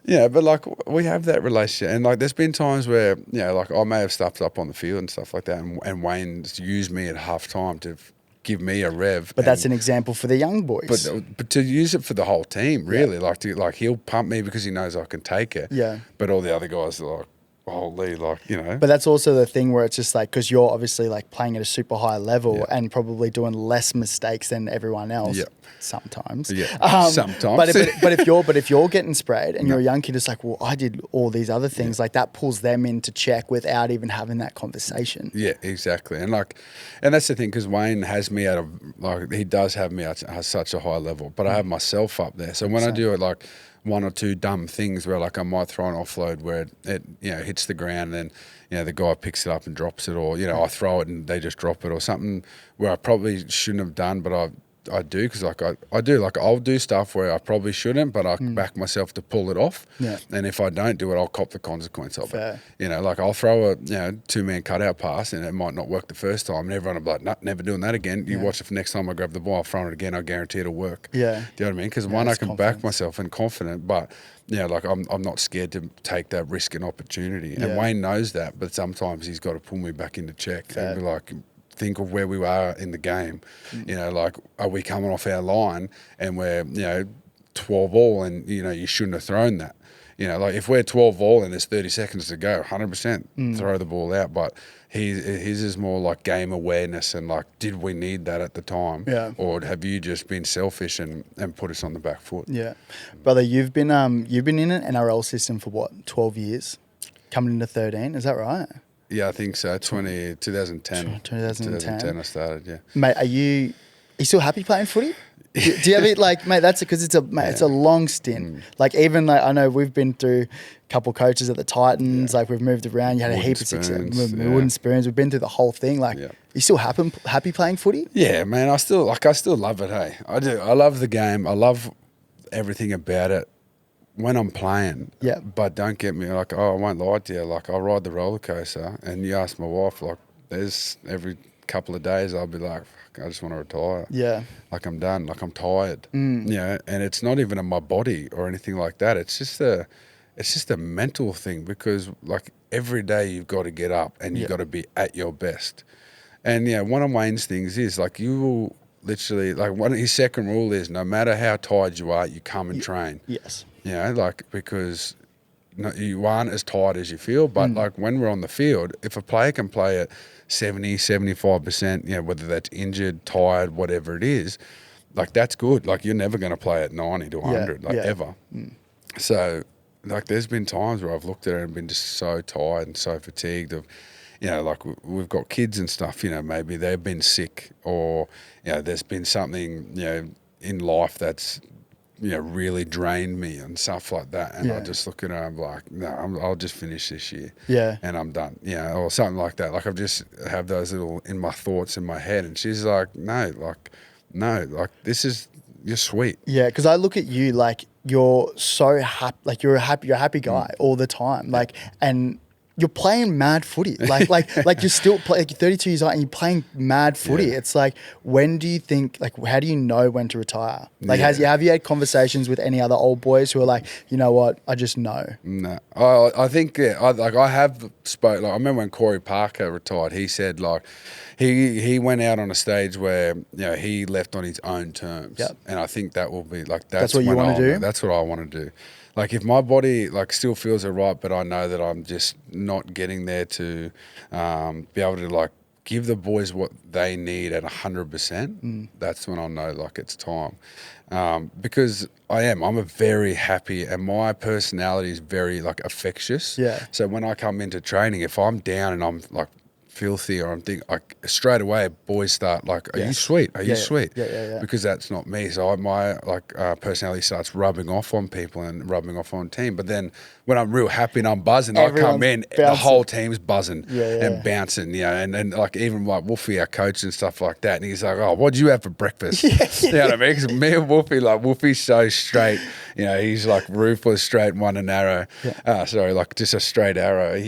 but like we have that relationship. And like there's been times where, like I may have stuffed up on the field and stuff like that. And Wayne's used me at half time to give me a rev. But that's an example for the young boys. But to use it for the whole team, really, like he'll pump me because he knows I can take it. Yeah. But all the other guys are like, holy, like, you know. But that's also the thing where it's just like, because you're obviously like playing at a super high level and probably doing less mistakes than everyone else. Yeah. Sometimes. Yeah. Sometimes. But if you're getting sprayed and you're a young kid, it's like, well, I did all these other things. Like that pulls them into check without even having that conversation. Yeah, exactly. And that's the thing, because Wayne has me at he does have me at such a high level, but I have myself up there. So when I do it, like, one or two dumb things where like I might throw an offload where it hits the ground and the guy picks it up and drops it, or I throw it and they just drop it, or something where I probably shouldn't have done, but I do, because like I do, like I'll do stuff where I probably shouldn't, but I back myself to pull it off. Yeah. And if I don't do it, I'll cop the consequence of Fair. it. Like I'll throw a 2-man cutout pass and it might not work the first time, and everyone will be like, nah, never doing that again. You watch it for next time I grab the ball, I'll throw it again, I guarantee it'll work. Yeah. Do you know what I mean? Because one, I can back myself and confident, but like I'm not scared to take that risk and opportunity. And Wayne knows that, but sometimes he's got to pull me back into check and be like, think of where we are in the game. Like, are we coming off our line and we're 12 all and you shouldn't have thrown that. Like if we're 12 all and there's 30 seconds to go, 100% throw the ball out. But his is more like game awareness and like, did we need that at the time? Yeah. Or have you just been selfish and put us on the back foot? Yeah. Brother, you've been in an NRL system for what, 12 years? Coming into 13, is that right? Yeah, I think so. 2010. 2010 I started, yeah. Mate, are you still happy playing footy? Do you have it like, mate? That's because it's a long stint. Like even like I know we've been through a couple coaches at the Titans. Like we've moved around. You had a heap of success. Wooden spoons. We've been through the whole thing. Like, you still happy playing footy? Yeah, man. I still love it. Hey, I do. I love the game. I love everything about it when I'm playing. Yeah. But don't get me like, I won't lie to you. Like I'll ride the roller coaster, and you ask my wife, like, there's every couple of days I'll be like, I just want to retire. Yeah. Like I'm done. Like I'm tired. And it's not even in my body or anything like that. It's just a mental thing, because like every day you've got to get up and you've got to be at your best. And one of Wayne's things is like, you will literally, like his second rule is, no matter how tired you are, you come and train. Yes. Like, because you aren't as tired as you feel, but like when we're on the field, if a player can play at 70, 75%, whether that's injured, tired, whatever it is, like that's good. Like you're never going to play at 90 to 100, ever. So like there's been times where I've looked at it and been just so tired and so fatigued of, like we've got kids and stuff, maybe they've been sick, or, there's been something, in life that's, really drained me and stuff like that. And I just look at her and I'm like, no, I'll just finish this year. Yeah. And I'm done, or something like that. Like I've just have those little in my thoughts in my head. And she's like, no, this is, you're sweet. Yeah. Cause I look at you like you're so happy, like you're a happy guy all the time. Like, and you're playing mad footy. Like you're still like you're 32 years old and you're playing mad footy. Yeah. It's like, when do you think, like, how do you know when to retire? Like, have you had conversations with any other old boys who are like, you know what, I just know? No, I think I have spoke. Like I remember when Corey Parker retired, he said like he went out on a stage where he left on his own terms. Yep. And I think that will be like that's what you want to do. That's what I want to do. Like if my body like still feels it right, but I know that I'm just not getting there to be able to like give the boys what they need at 100%, that's when I'll know like it's time. Because I'm a very happy, and my personality is very like infectious. Yeah. So when I come into training, if I'm down and I'm like filthy, or I'm thinking like straight away boys start like, are you sweet? Are you sweet? Yeah. Because that's not me. So my personality starts rubbing off on people and rubbing off on team. But then when I'm real happy and I'm buzzing, I come in, the whole team's buzzing and bouncing, and like even like Wolfie, our coach and stuff like that. And he's like, oh, what'd you have for breakfast? You know what I mean? Because me and Wolfie, like Wolfie's so straight, he's like ruthless, straight, one and arrow. Like just a straight arrow.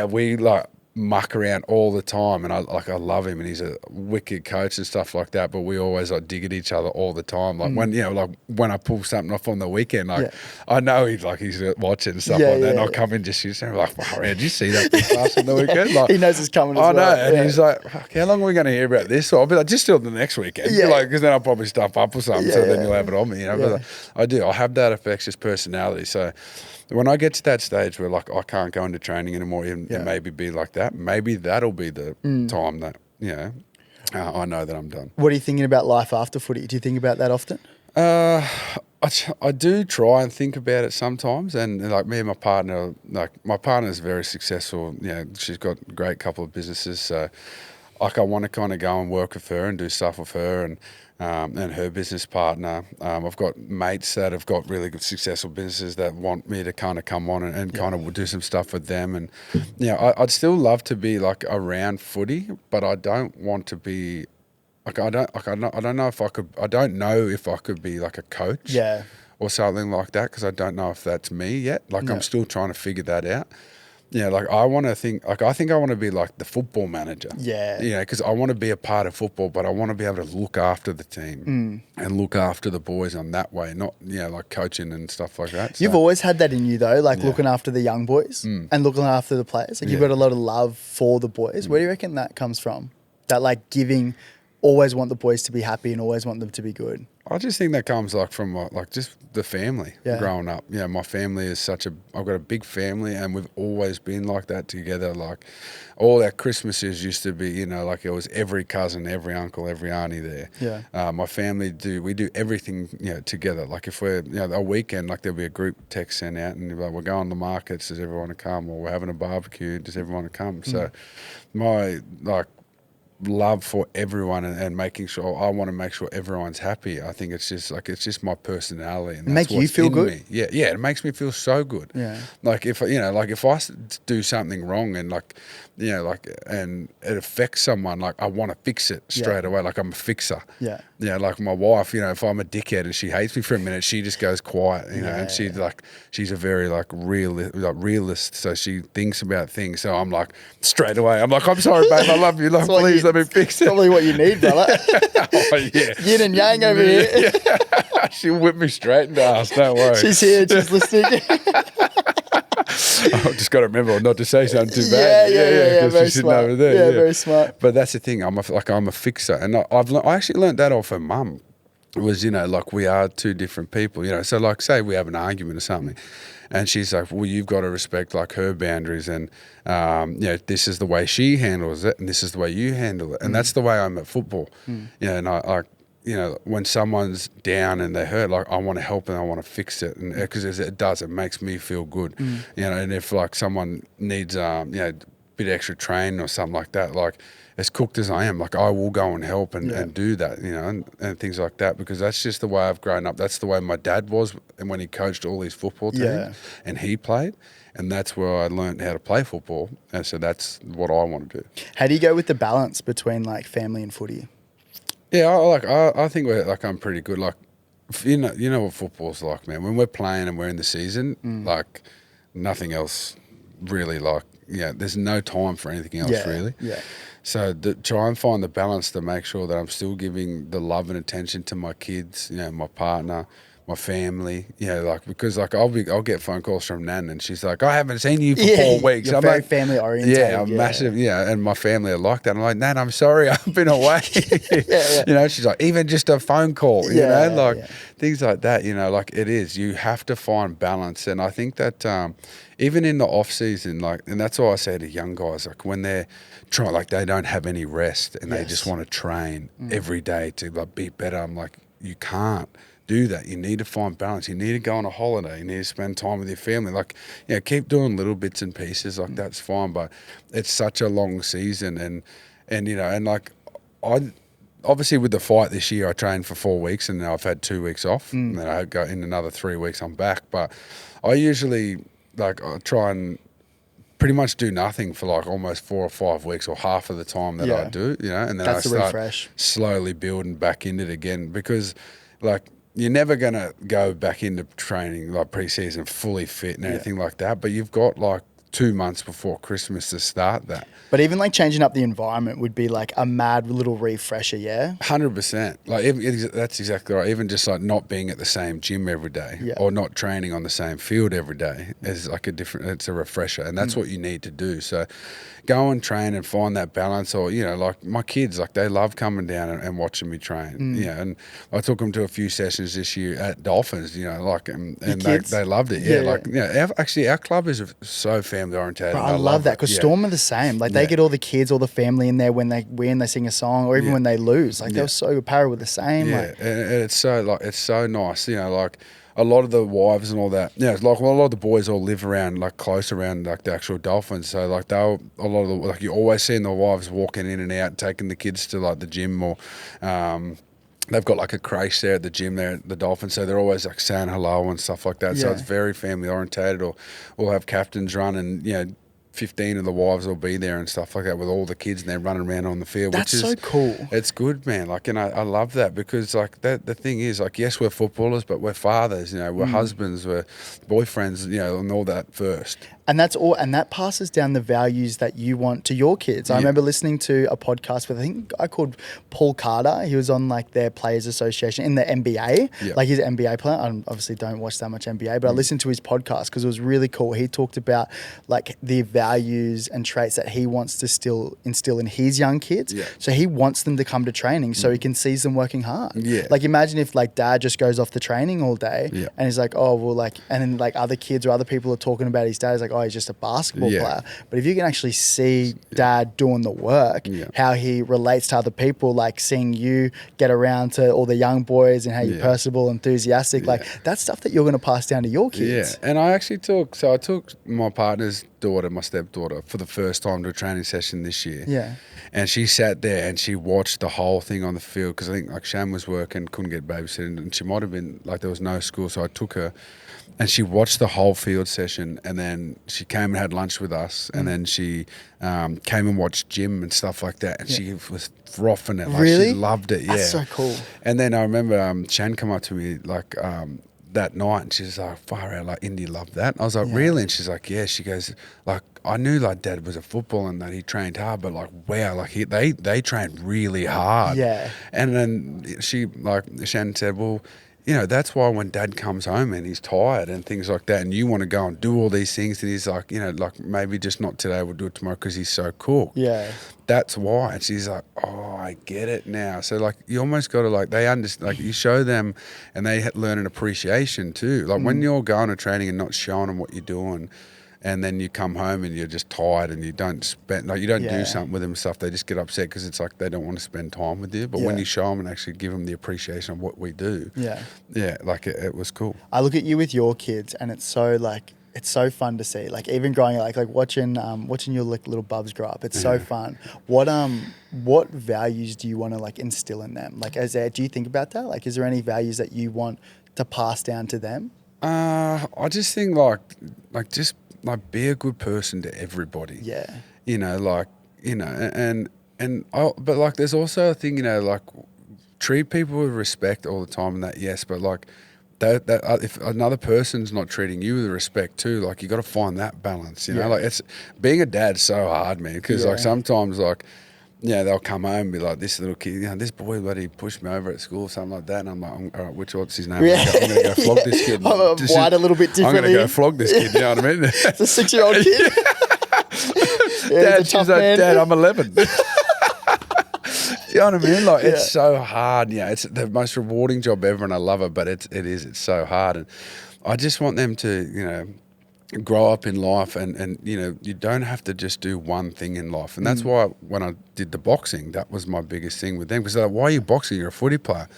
We like, muck around all the time, and I love him, and he's a wicked coach and stuff like that. But we always like dig at each other all the time. Like when I pull something off on the weekend, I know he's watching and stuff like that. And I'll come in just saying like, "Wow, did you see that big pass on the weekend?" Like, he knows it's coming. I know, and he's like, "How long are we going to hear about this?" So I'll be like, "Just till the next weekend," because then I'll probably stuff up or something. So then you'll have it on me, But I have that infectious personality. So when I get to that stage where like I can't go into training anymore and maybe be like that, maybe that'll be the time that I know that I'm done. What are you thinking about life after footy? Do you think about that often? I do try and think about it sometimes, and like me and my partner, like my partner's very successful. She's got a great couple of businesses, so like I want to kind of go and work with her and do stuff with her and her business partner. I've got mates that have got really good successful businesses that want me to kind of come on and kind of do some stuff with them. And I'd still love to be like around footy, but I don't want to be like I don't know if I could. I don't know if I could be like a coach, or something like that, because I don't know if that's me yet. Like I'm still trying to figure that out. Like I want to think, like I think I want to be like the football manager. Because I want to be a part of football, but I want to be able to look after the team and look after the boys on that way, not like coaching and stuff like that. You've always had that in you though, like looking after the young boys and looking after the players. Like you've got a lot of love for the boys. Where do you reckon that comes from? That like giving, always want the boys to be happy and always want them to be good. I just think that comes like from like just the family growing up. My family is I've got a big family, and we've always been like that together. Like all our Christmases used to be, like it was every cousin, every uncle, every auntie there. My family we do everything, together. Like if we're, a weekend, like there'll be a group text sent out and like, we're going to markets, does everyone want to come? Or we're having a barbecue, does everyone want to come? So my love for everyone and making sure I want to make sure everyone's happy. I think it's just my personality, and that's make you feel good. Me. It makes me feel so good. Like if if I do something wrong and and it affects someone, like I want to fix it straight away. Like I'm a fixer. Like my wife, if I'm a dickhead and she hates me for a minute, she just goes quiet, and she's a very realist, so she thinks about things. So I'm like straight away, I'm sorry babe, I love you, like please let me fix it. Probably what you need, brother. Yin and yang over here. She'll whip me straight into ass, don't worry. She's here, she's listening. I've just got to remember not to say something too bad. Yeah, very smart. Over there, very smart. But that's the thing. I'm a fixer, and I actually learned that off her mum. It was like we are two different people. So like say we have an argument or something, and she's like, well, you've got to respect like her boundaries, and this is the way she handles it, and this is the way you handle it, and that's the way I'm at football. And I when someone's down and they're hurt, like I want to help and I want to fix it, and because it makes me feel good. And if like someone needs a bit extra training or something like that, like as cooked as I am, like I will go and help and do that, and things like that, because that's just the way I've grown up. That's the way my dad was, and when he coached all these football teams and he played, and that's where I learned how to play football, and so that's what I want to do. How do you go with the balance between like family and footy? I think I'm pretty good. Like, you know what football's like, man. When we're playing and we're in the season, like nothing else really. Like, there's no time for anything else really. So try and find the balance to make sure that I'm still giving the love and attention to my kids, my partner, my family, because I'll get phone calls from Nan and she's like, I haven't seen you for 4 weeks. You're I'm very family oriented. I'm massive, and my family are like that. I'm like, Nan, I'm sorry, I've been away. She's like, even just a phone call, things like that. Like it is. You have to find balance, and I think that even in the off season, and that's why I say to young guys, like when they're trying, like they don't have any rest and they just want to train every day to be better. I'm like, you can't do that. You need to find balance. You need to go on a holiday. You need to spend time with your family. Like, keep doing little bits and pieces. Like that's fine, but it's such a long season, and like I obviously with the fight this year, I trained for 4 weeks, and now I've had 2 weeks off, and then I go in another 3 weeks. I'm back, but I usually I try and pretty much do nothing for like almost 4 or 5 weeks, or half of the time that I do, and then I start slowly building back into it again, because like you're never going to go back into training like pre-season fully fit and anything like that, but you've got like 2 months before Christmas to start that. But even like changing up the environment would be like a mad little refresher, yeah? 100%. Like that's exactly right. Even just like not being at the same gym every day or not training on the same field every day is like it's a refresher, and that's what you need to do. So go and train and find that balance. Or, you know, like my kids, like they love coming down and watching me train. You know, and I took them to a few sessions this year at Dolphins, you know, like, and they loved it. Yeah. Like, you know, actually our club is so family orientated. I love that, because Storm are the same. Like they get all the kids, all the family in there when they win, they sing a song, or even when they lose. Like they're so Para were the same. Yeah, like, and it's so nice. You know, like a lot of the wives and all that. Yeah, it's like a lot of the boys all live around like close around like the actual Dolphins. So like you always seeing the wives walking in and out, taking the kids to like the gym, or they've got like a creche there at the gym there at the Dolphins, so they're always like saying hello and stuff like that. So it's very family orientated. Or we'll have captains run, and, you know, 15 of the wives will be there and stuff like that with all the kids, and they're running around on the field. That's which is so cool. It's good, man. Like, and I love that, because like the thing is, like, yes, we're footballers, but we're fathers, you know, we're husbands, we're boyfriends, you know, and all that first. And that's all, and that passes down the values that you want to your kids. I remember listening to a podcast with, I think, a guy called Paul Carter. He was on like their Players Association in the NBA. Like he's an NBA player. I obviously don't watch that much NBA, but I listened to his podcast because it was really cool. He talked about like the values and traits that he wants to still instill in his young kids. So he wants them to come to training so he can see them working hard. Like imagine if like dad just goes off the training all day and he's like, oh, well, like, and then like other kids or other people are talking about his dad. He's like, oh, he's just a basketball player. But if you can actually see dad doing the work, how he relates to other people, like seeing you get around to all the young boys and how you're personable, enthusiastic, like that's stuff that you're going to pass down to your kids. And I actually took my partner's daughter, my stepdaughter, for the first time to a training session this year. And she sat there and she watched the whole thing on the field, because I think like Sham was working, couldn't get babysitting, and she might have been like there was no school, so I took her. And she watched the whole field session, and then she came and had lunch with us, and then she came and watched gym and stuff like that, and she was frothing it. Like, she loved it. That's so cool. And then I remember Shan come up to me like that night, and she's like, far out, like, Indy loved that. I was like, really? And she's like, yeah. She goes, like, I knew like dad was a footballer and that he trained hard, but like, wow, like they trained really hard. And then Shannon said, well, you know, that's why when dad comes home and he's tired and things like that, and you want to go and do all these things, and he's like, you know, like maybe just not today, we'll do it tomorrow because he's so cool. That's why. And she's like, oh, I get it now. So like, you almost got to like, they understand, like you show them and they learn an appreciation too. Like when you're going to training and not showing them what you're doing, and then you come home and you're just tired and you don't do something with them and stuff, they just get upset because it's like they don't want to spend time with you. But when you show them and actually give them the appreciation of what we do, like it was cool. I look at you with your kids, and it's so like, it's so fun to see. Like even growing like watching your little bubs grow up. It's so fun. What values do you want to like instill in them? Like do you think about that? Like, is there any values that you want to pass down to them? I just think like just like be a good person to everybody. You know, like, you know, but like there's also a thing, you know, like treat people with respect all the time, and that, yes, but like that if another person's not treating you with respect too, like you got to find that balance, you know. Like it's being a dad's so hard, man, because like sometimes like, yeah, they'll come home and be like, this little kid, you know, this boy bloody pushed me over at school or something like that. And I'm like, all right, what's his name? I'm going to go flog this kid. I'm wired a little bit differently. I'm going to go flog this kid, you know what I mean? It's a 6-year-old kid. Dad, she's like, Dad, I'm 11. You know what I mean? Like, it's so hard. You know, it's the most rewarding job ever, and I love it, but it's so hard. And I just want them to, you know, grow up in life, and you know, you don't have to just do one thing in life. And that's why when I did the boxing, that was my biggest thing with them, because they're like, why are you boxing? You're a footy player.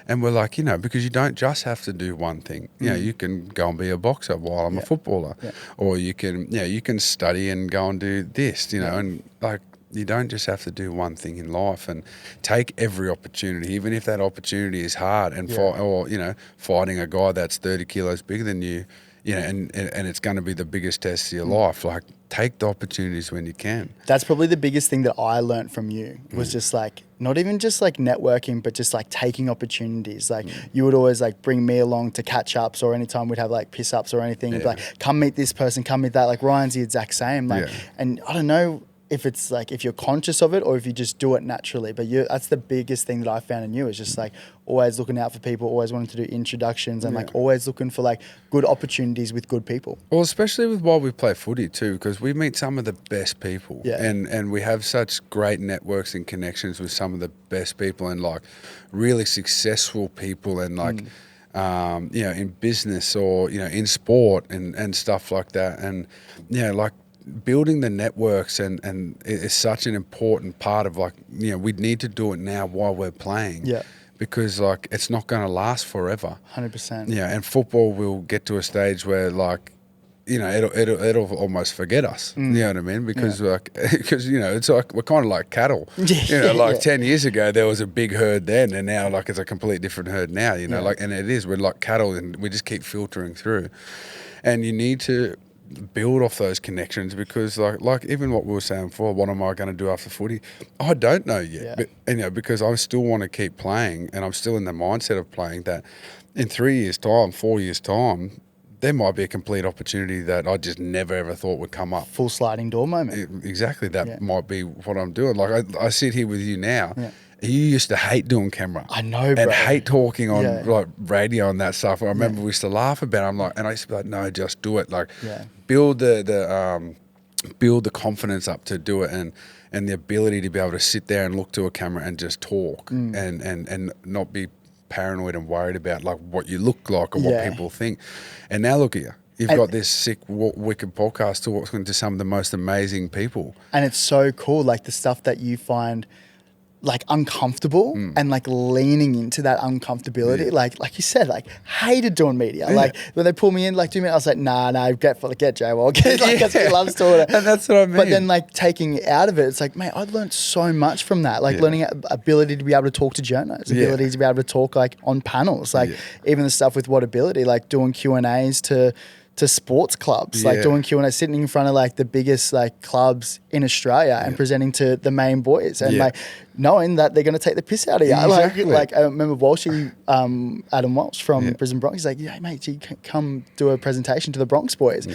And we're like, you know, because you don't just have to do one thing. You know, you can go and be a boxer while I'm a footballer, or you can study and go and do this, you know, and like, you don't just have to do one thing in life, and take every opportunity, even if that opportunity is hard, and or, you know, fighting a guy that's 30 kilos bigger than you, and it's going to be the biggest test of your life. Like, take the opportunities when you can. That's probably the biggest thing that I learned from you was just like, not even just like networking, but just like taking opportunities. Like you would always like bring me along to catch ups, or anytime we'd have like piss ups or anything, you'd be like, come meet this person, come meet that. Like Ryan's the exact same. Like, and I don't know if it's like, if you're conscious of it or if you just do it naturally, but that's the biggest thing that I found in you is just like always looking out for people, always wanting to do introductions and like always looking for like good opportunities with good people. Well, especially with while we play footy too, because we meet some of the best people and we have such great networks and connections with some of the best people and like really successful people and like, in business or, in sport and stuff like that. And, like, building the networks and it's such an important part of like, we need to do it now while we're playing. Yeah. Because like it's not going to last forever. 100%. Yeah, and football will get to a stage where like, it'll almost forget us. You know what I mean? Because it's like we're kind of like cattle. 10 years ago there was a big herd then, and now like it's a completely different herd now. Like, and it is, we're like cattle, and we just keep filtering through. And you need to build off those connections because like even what we were saying before, what am I going to do after footy? I don't know yet, but, because I still want to keep playing and I'm still in the mindset of playing that in 3 years time, 4 years time, there might be a complete opportunity that I just never ever thought would come up. Full sliding door moment. Exactly. That might be what I'm doing. Like I sit here with you now. You used to hate doing camera. I know, bro. And hate talking on like radio and that stuff. I remember we used to laugh about it. I'm like, and I used to be like, no, just do it. Like, build the confidence up to do it and the ability to be able to sit there and look to a camera and just talk and not be paranoid and worried about like what you look like or what people think. And now look at you. You've got this sick, wicked podcast talking to some of the most amazing people. And it's so cool, like the stuff that you find like uncomfortable and like leaning into that uncomfortability. Like you said, like hated doing media. Like when they pull me in, like do media, I was like, nah, get J-Wall. Like that's what he loves doing. And that's what I mean. But then like taking out of it, it's like, mate, I've learned so much from that. Like learning ability to be able to talk to journalists, ability to be able to talk like on panels, like even the stuff with what ability, like doing Q&As to sports clubs, like doing Q&A, sitting in front of like the biggest like clubs in Australia and presenting to the main boys and like knowing that they're going to take the piss out of you. Exactly. Like I remember Walshy, Adam Walsh from Brisbane Broncos, he's like, yeah, mate, you can come do a presentation to the Bronx boys.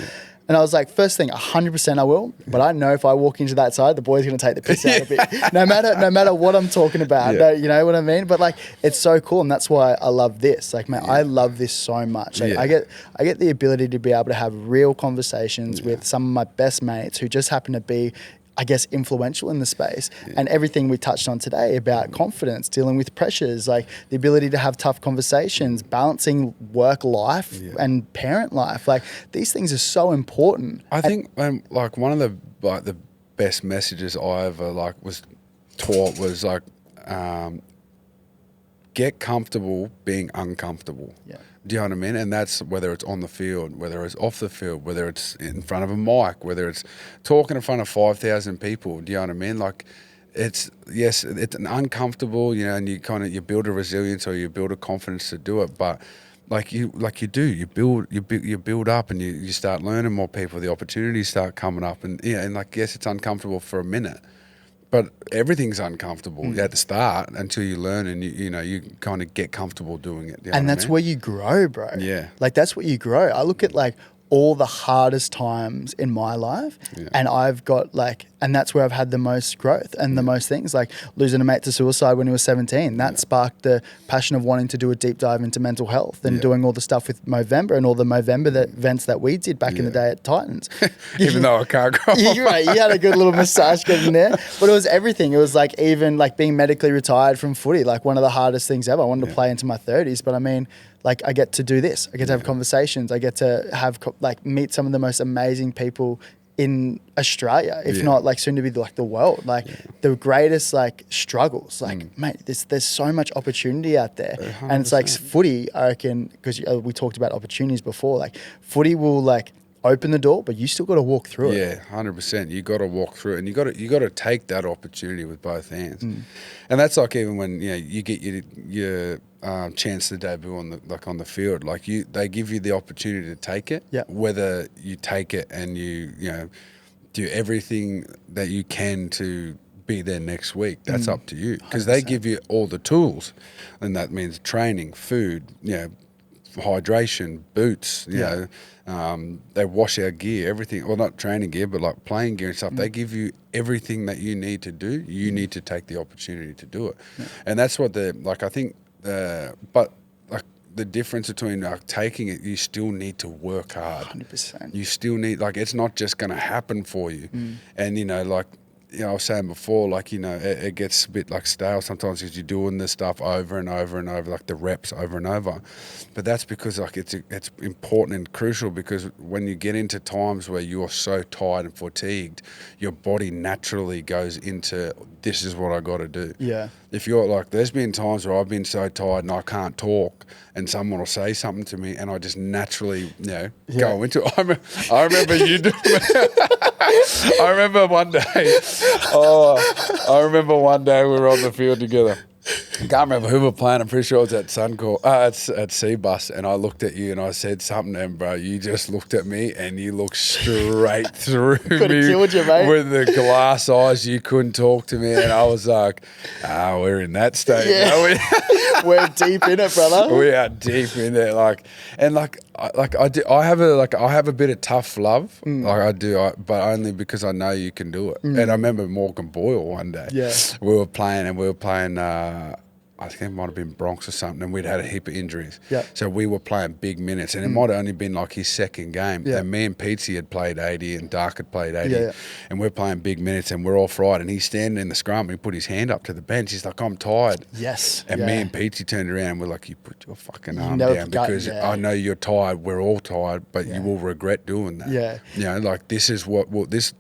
And I was like, first thing, 100% I will. But I know if I walk into that side, the boy's going to take the piss out of it. No matter what I'm talking about. You know what I mean? But like, it's so cool. And that's why I love this. Like, man, I love this so much. Like, I get the ability to be able to have real conversations with some of my best mates who just happen to be, I guess, influential in the space. And everything we touched on today about confidence, dealing with pressures, like the ability to have tough conversations, balancing work life and parent life. Like these things are so important. I think like one of the best messages I ever like was taught was like, get comfortable being uncomfortable. Do you know what I mean? And that's whether it's on the field, whether it's off the field, whether it's in front of a mic, whether it's talking in front of 5,000 people. Do you know what I mean? Like, it's an uncomfortable, and you build a resilience or you build a confidence to do it. But you build up and you start learning more people. The opportunities start coming up, and like yes, it's uncomfortable for a minute. But everything's uncomfortable at the start until you learn and you kind of get comfortable doing it. And that's where you grow, bro. Yeah. Like that's where you grow. I look at like all the hardest times in my life and I've got like, and that's where I've had the most growth and the most things, like losing a mate to suicide when he was 17. That sparked the passion of wanting to do a deep dive into mental health and doing all the stuff with Movember and all the Movember events that we did back in the day at Titans. Even though I can't go. You're right. You had a good little massage getting there. But it was everything. It was like even like being medically retired from footy, like one of the hardest things ever. I wanted to play into my 30s, but I mean, like I get to do this. I get to have conversations. I get to have meet some of the most amazing people in Australia, if not like soon to be like the world, like the greatest like struggles. Like mate, there's so much opportunity out there, 100%. And it's like footy. I reckon because we talked about opportunities before. Like footy will like open the door, but you still got to walk through it. Yeah, 100%. You got to walk through it, and you got to take that opportunity with both hands. And that's like even when you get your chance to debut on the field, like they give you the opportunity to take it. Yeah. Whether you take it and you do everything that you can to be there next week, that's up to you, because they give you all the tools, and that means training, food, hydration, boots, they wash our gear, everything. Well, not training gear, but like playing gear and stuff. They give you everything that you need to do. You need to take the opportunity to do it. And that's what I think, but like the difference between taking it, you still need to work hard. 100%. You still need, it's not just going to happen for you. And, I was saying before, it gets a bit stale sometimes because you're doing this stuff over and over and over, the reps over and over. But that's because it's important and crucial, because when you get into times where you're so tired and fatigued, your body naturally goes into, this is what I got to do. Yeah. If you're there's been times where I've been so tired and I can't talk, and someone will say something to me, and I just naturally, go into it. I remember you doing I remember one day we were on the field together. I can't remember who we were playing. I'm pretty sure it was at Suncorp, at Seabus, and I looked at you and I said something, and bro, you just looked at me and you looked straight through me killed you, mate. With the glass eyes. You couldn't talk to me, and I was like, we're in that state. Yeah. We're deep in it, brother. We are deep in there, I have a bit of tough love, I do, but only because I know you can do it. And I remember Morgan Boyle one day. Yeah. We were playing, I think it might have been Broncos or something, and we'd had a heap of injuries. Yeah. So we were playing big minutes, and it might have only been his second game. Yeah. And me and Petesy had played 80, and Dark had played 80. Yeah. And we're playing big minutes, and we're off right, and he's standing in the scrum, and he put his hand up to the bench. He's like, I'm tired. Yes. And me and Petesy turned around, and we're like, you put your fucking arm down, because I know you're tired. We're all tired, but you will regret doing that. Yeah. This is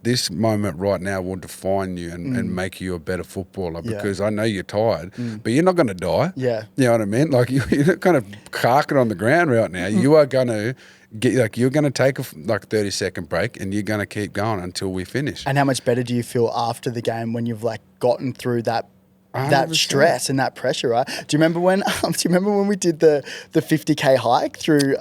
this moment right now will define you and make you a better footballer, because I know you're tired, but you're not going to die. Yeah. You know what I mean? You're not kind of carking on the ground right now. You are going to get, you're going to take a 30-second break, and you're going to keep going until we finish. And how much better do you feel after the game when you've gotten through that 100%. Stress and that pressure, right? Do you remember when we did the 50K hike through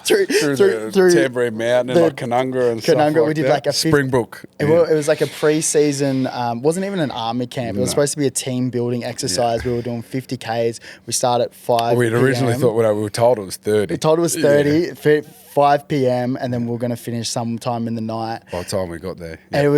through Tambourine Mountain and Canunga and stuff we did that? a Springbrook. It was like a pre-season, wasn't even an army camp. It was supposed to be a team building exercise. We were doing 50Ks. We started at 5 We'd originally thought, we were told it was 30. We told it was 30, 5 p.m. and then we were going to finish sometime in the night. By the time we got there. And it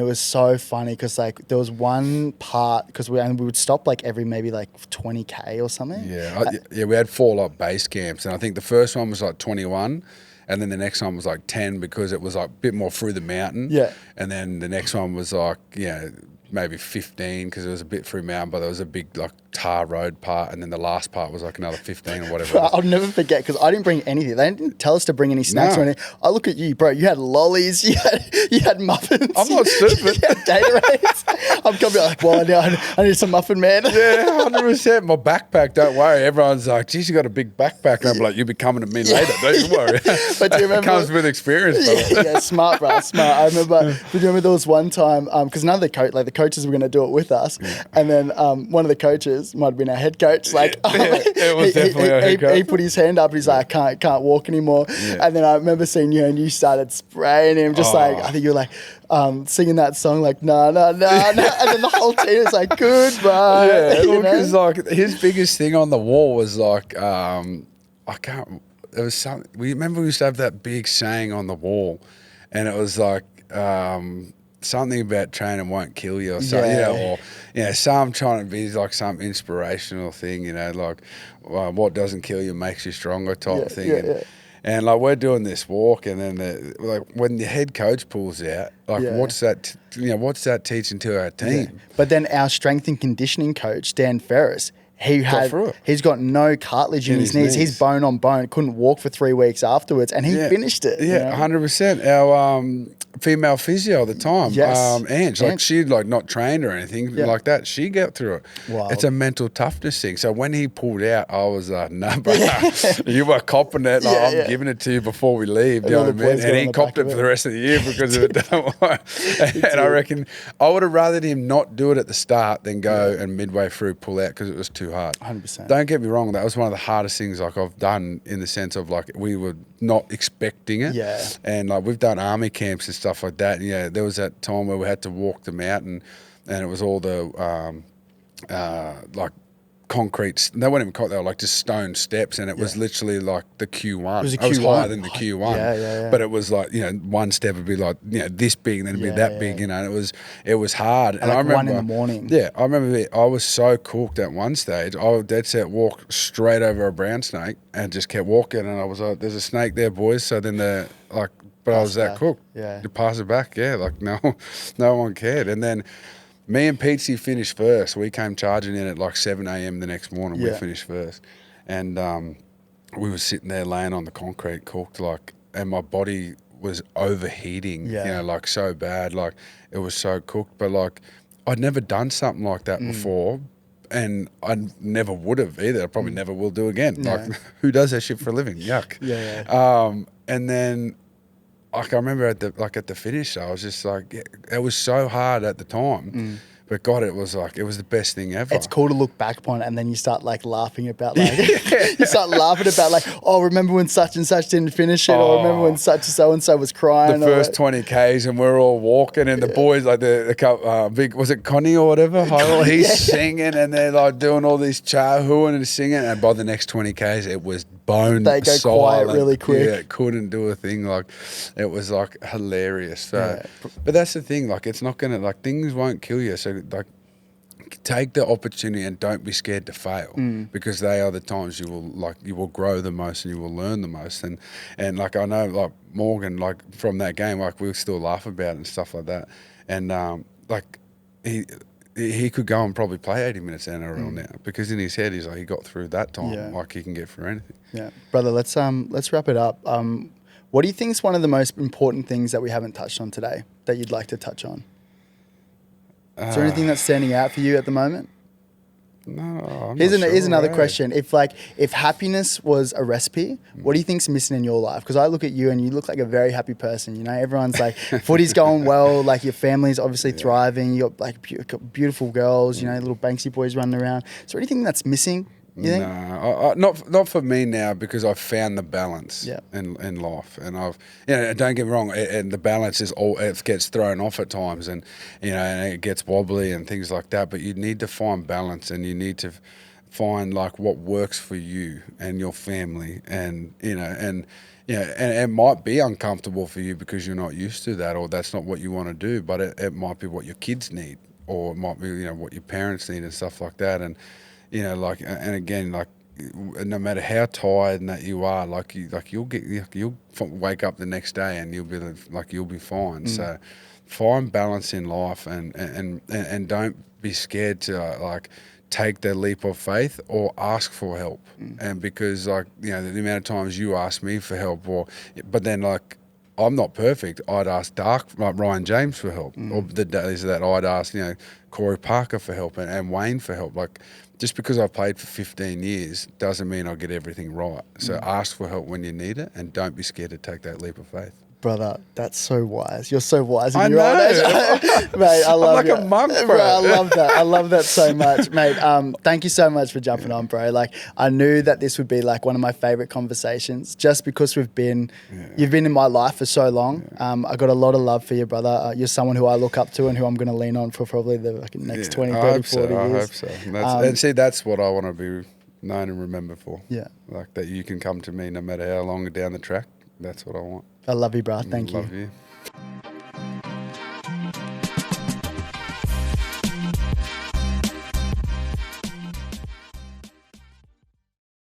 was so funny because there was one part, because we would stop every maybe 20K or something. Yeah. We had 4 base camps, and I think the first one was 21. And then the next one was 10, because it was a bit more through the mountain. Yeah. And then the next one was maybe 15, because it was a bit through mountain, but there was a big tar road part, and then the last part was another 15 or whatever. I'll never forget, because I didn't bring anything. They didn't tell us to bring any snacks or anything. I look at you, bro. You had lollies. You had muffins. I'm not stupid. You had Gatorades. I'm coming I need some muffin, man. Yeah, 100%. My backpack, don't worry. Everyone's like, geez, you got a big backpack. And I'm like, you'll be coming to me later. Don't you worry. But do you remember? It comes with experience, brother. Yeah, smart, bro. Smart. I remember. Do you remember there was one time, because none of the coaches were going to do it with us, and then one of the coaches might have been our head coach. It was definitely our head coach. He put his hand up. He's like, I can't walk anymore. Yeah. And then I remember seeing you, and you started spraying him, I think you were singing that song no, and then the whole team was like, goodbye. Yeah, because his biggest thing on the wall was I can't. There was something. We remember we used to have that big saying on the wall, and it was something about training won't kill you, or something, some trying to be some inspirational thing, what doesn't kill you makes you stronger type thing. And we're doing this walk, and then when the head coach pulls out, what's that teaching to our team? Yeah. But then our strength and conditioning coach, Dan Ferris, he's got no cartilage in his knees. He's bone on bone. Couldn't walk for 3 weeks afterwards, and he finished it. Yeah, 100%. Our female physio at the time. Yes. Ange, like she'd like not trained or anything like that. She got through it. Wow. It's a mental toughness thing. So when he pulled out, I was like, nah, bro, you were copping it. Like, I'm giving it to you before we leave. You know what I mean? And he copped it for the rest of the year because of it. And I reckon I would have rathered him not do it at the start than go and midway through pull out because it was too hard. 100%. Don't get me wrong. That was one of the hardest things like I've done in the sense of like we were not expecting it. Yeah. And like we've done army camps and stuff like that. Yeah, there was that time where we had to walk them out and it was all the like concrete. They weren't even concrete. They were like just stone steps, and it was literally like the Q1. It was higher than the Q1. Yeah. But it was like one step would be like this big, and then it'd be that big. And it was hard. And like I remember 1 in the morning. Yeah, I remember I was so cooked at one stage. I would dead set walk straight over a brown snake and just kept walking. And I was like, "There's a snake there, boys." So then but I was that cooked. Yeah, to pass it back. Yeah, like no one cared. And then me and Peatsy finished first. We came charging in at like 7 a.m. the next morning. We finished first. And we were sitting there laying on the concrete cooked, like, and my body was overheating, like so bad. Like it was so cooked. But like I'd never done something like that before. And I never would have either. I probably never will do again. No. Like who does that shit for a living? Yuck. And then like I remember at the finish, I was just like, it was so hard at the time, but God, it was the best thing ever. It's cool to look back upon it, and then you start like laughing about you start laughing about like, oh, remember when such and such didn't finish it, or remember when such and so was crying. The first 20 Ks, and we're all walking, and the boys like the big, was it Connie or whatever? He's singing, and they're like doing all these cha-hooing and singing, and by the next 20 Ks, it was bone They go silent. quiet really quick. Yeah, couldn't do a thing. Like it was like hilarious. So, but that's the thing. Like it's not gonna things won't kill you. So like take the opportunity and don't be scared to fail because they are the times you will grow the most and you will learn the most. And like I know like Morgan, like from that game, like we still laugh about it and stuff like that. And like he could go and probably play 80 minutes NRL now because in his head he's like he got through that time like he can get through anything. Yeah, brother. Let's wrap it up. What do you think is one of the most important things that we haven't touched on today that you'd like to touch on? Is there anything that's standing out for you at the moment? No. Here's another question. If happiness was a recipe, what do you think's missing in your life? Because I look at you and you look like a very happy person. You know, everyone's like, footy's going well. Like your family's obviously thriving. You got like beautiful girls. You know, little Banksy boys running around. Is there anything that's missing? You think? No, not for me now because I've found the balance in life, and don't get me wrong, and the balance it gets thrown off at times, and and it gets wobbly and things like that. But you need to find balance, and you need to find like what works for you and your family, and and it might be uncomfortable for you because you're not used to that, or that's not what you want to do. But it might be what your kids need, or it might be what your parents need and stuff like that, and. And again, like, no matter how tired and that you are, you'll wake up the next day and you'll be fine. So, find balance in life and don't be scared to take the leap of faith or ask for help. And because the amount of times you ask me for help, but then I'm not perfect. I'd ask Ryan James for help, or the days that I'd ask Corey Parker for help and Wayne for help. Like just because I've played for 15 years doesn't mean I'll get everything right. So ask for help when you need it, and don't be scared to take that leap of faith. Brother, that's so wise. You're so wise in I your own know. age. Mate, I love I'm like a monk, bro. I love that. I love that so much. Mate, thank you so much for jumping on, bro. Like, I knew that this would be like one of my favorite conversations just because you've been in my life for so long. I got a lot of love for you, brother. You're someone who I look up to and who I'm going to lean on for probably the next 20, 30, 40 years. I hope so. And see, that's what I want to be known and remembered for. Yeah. Like that you can come to me no matter how long down the track. That's what I want. I love you, bro. Thank you. Love you.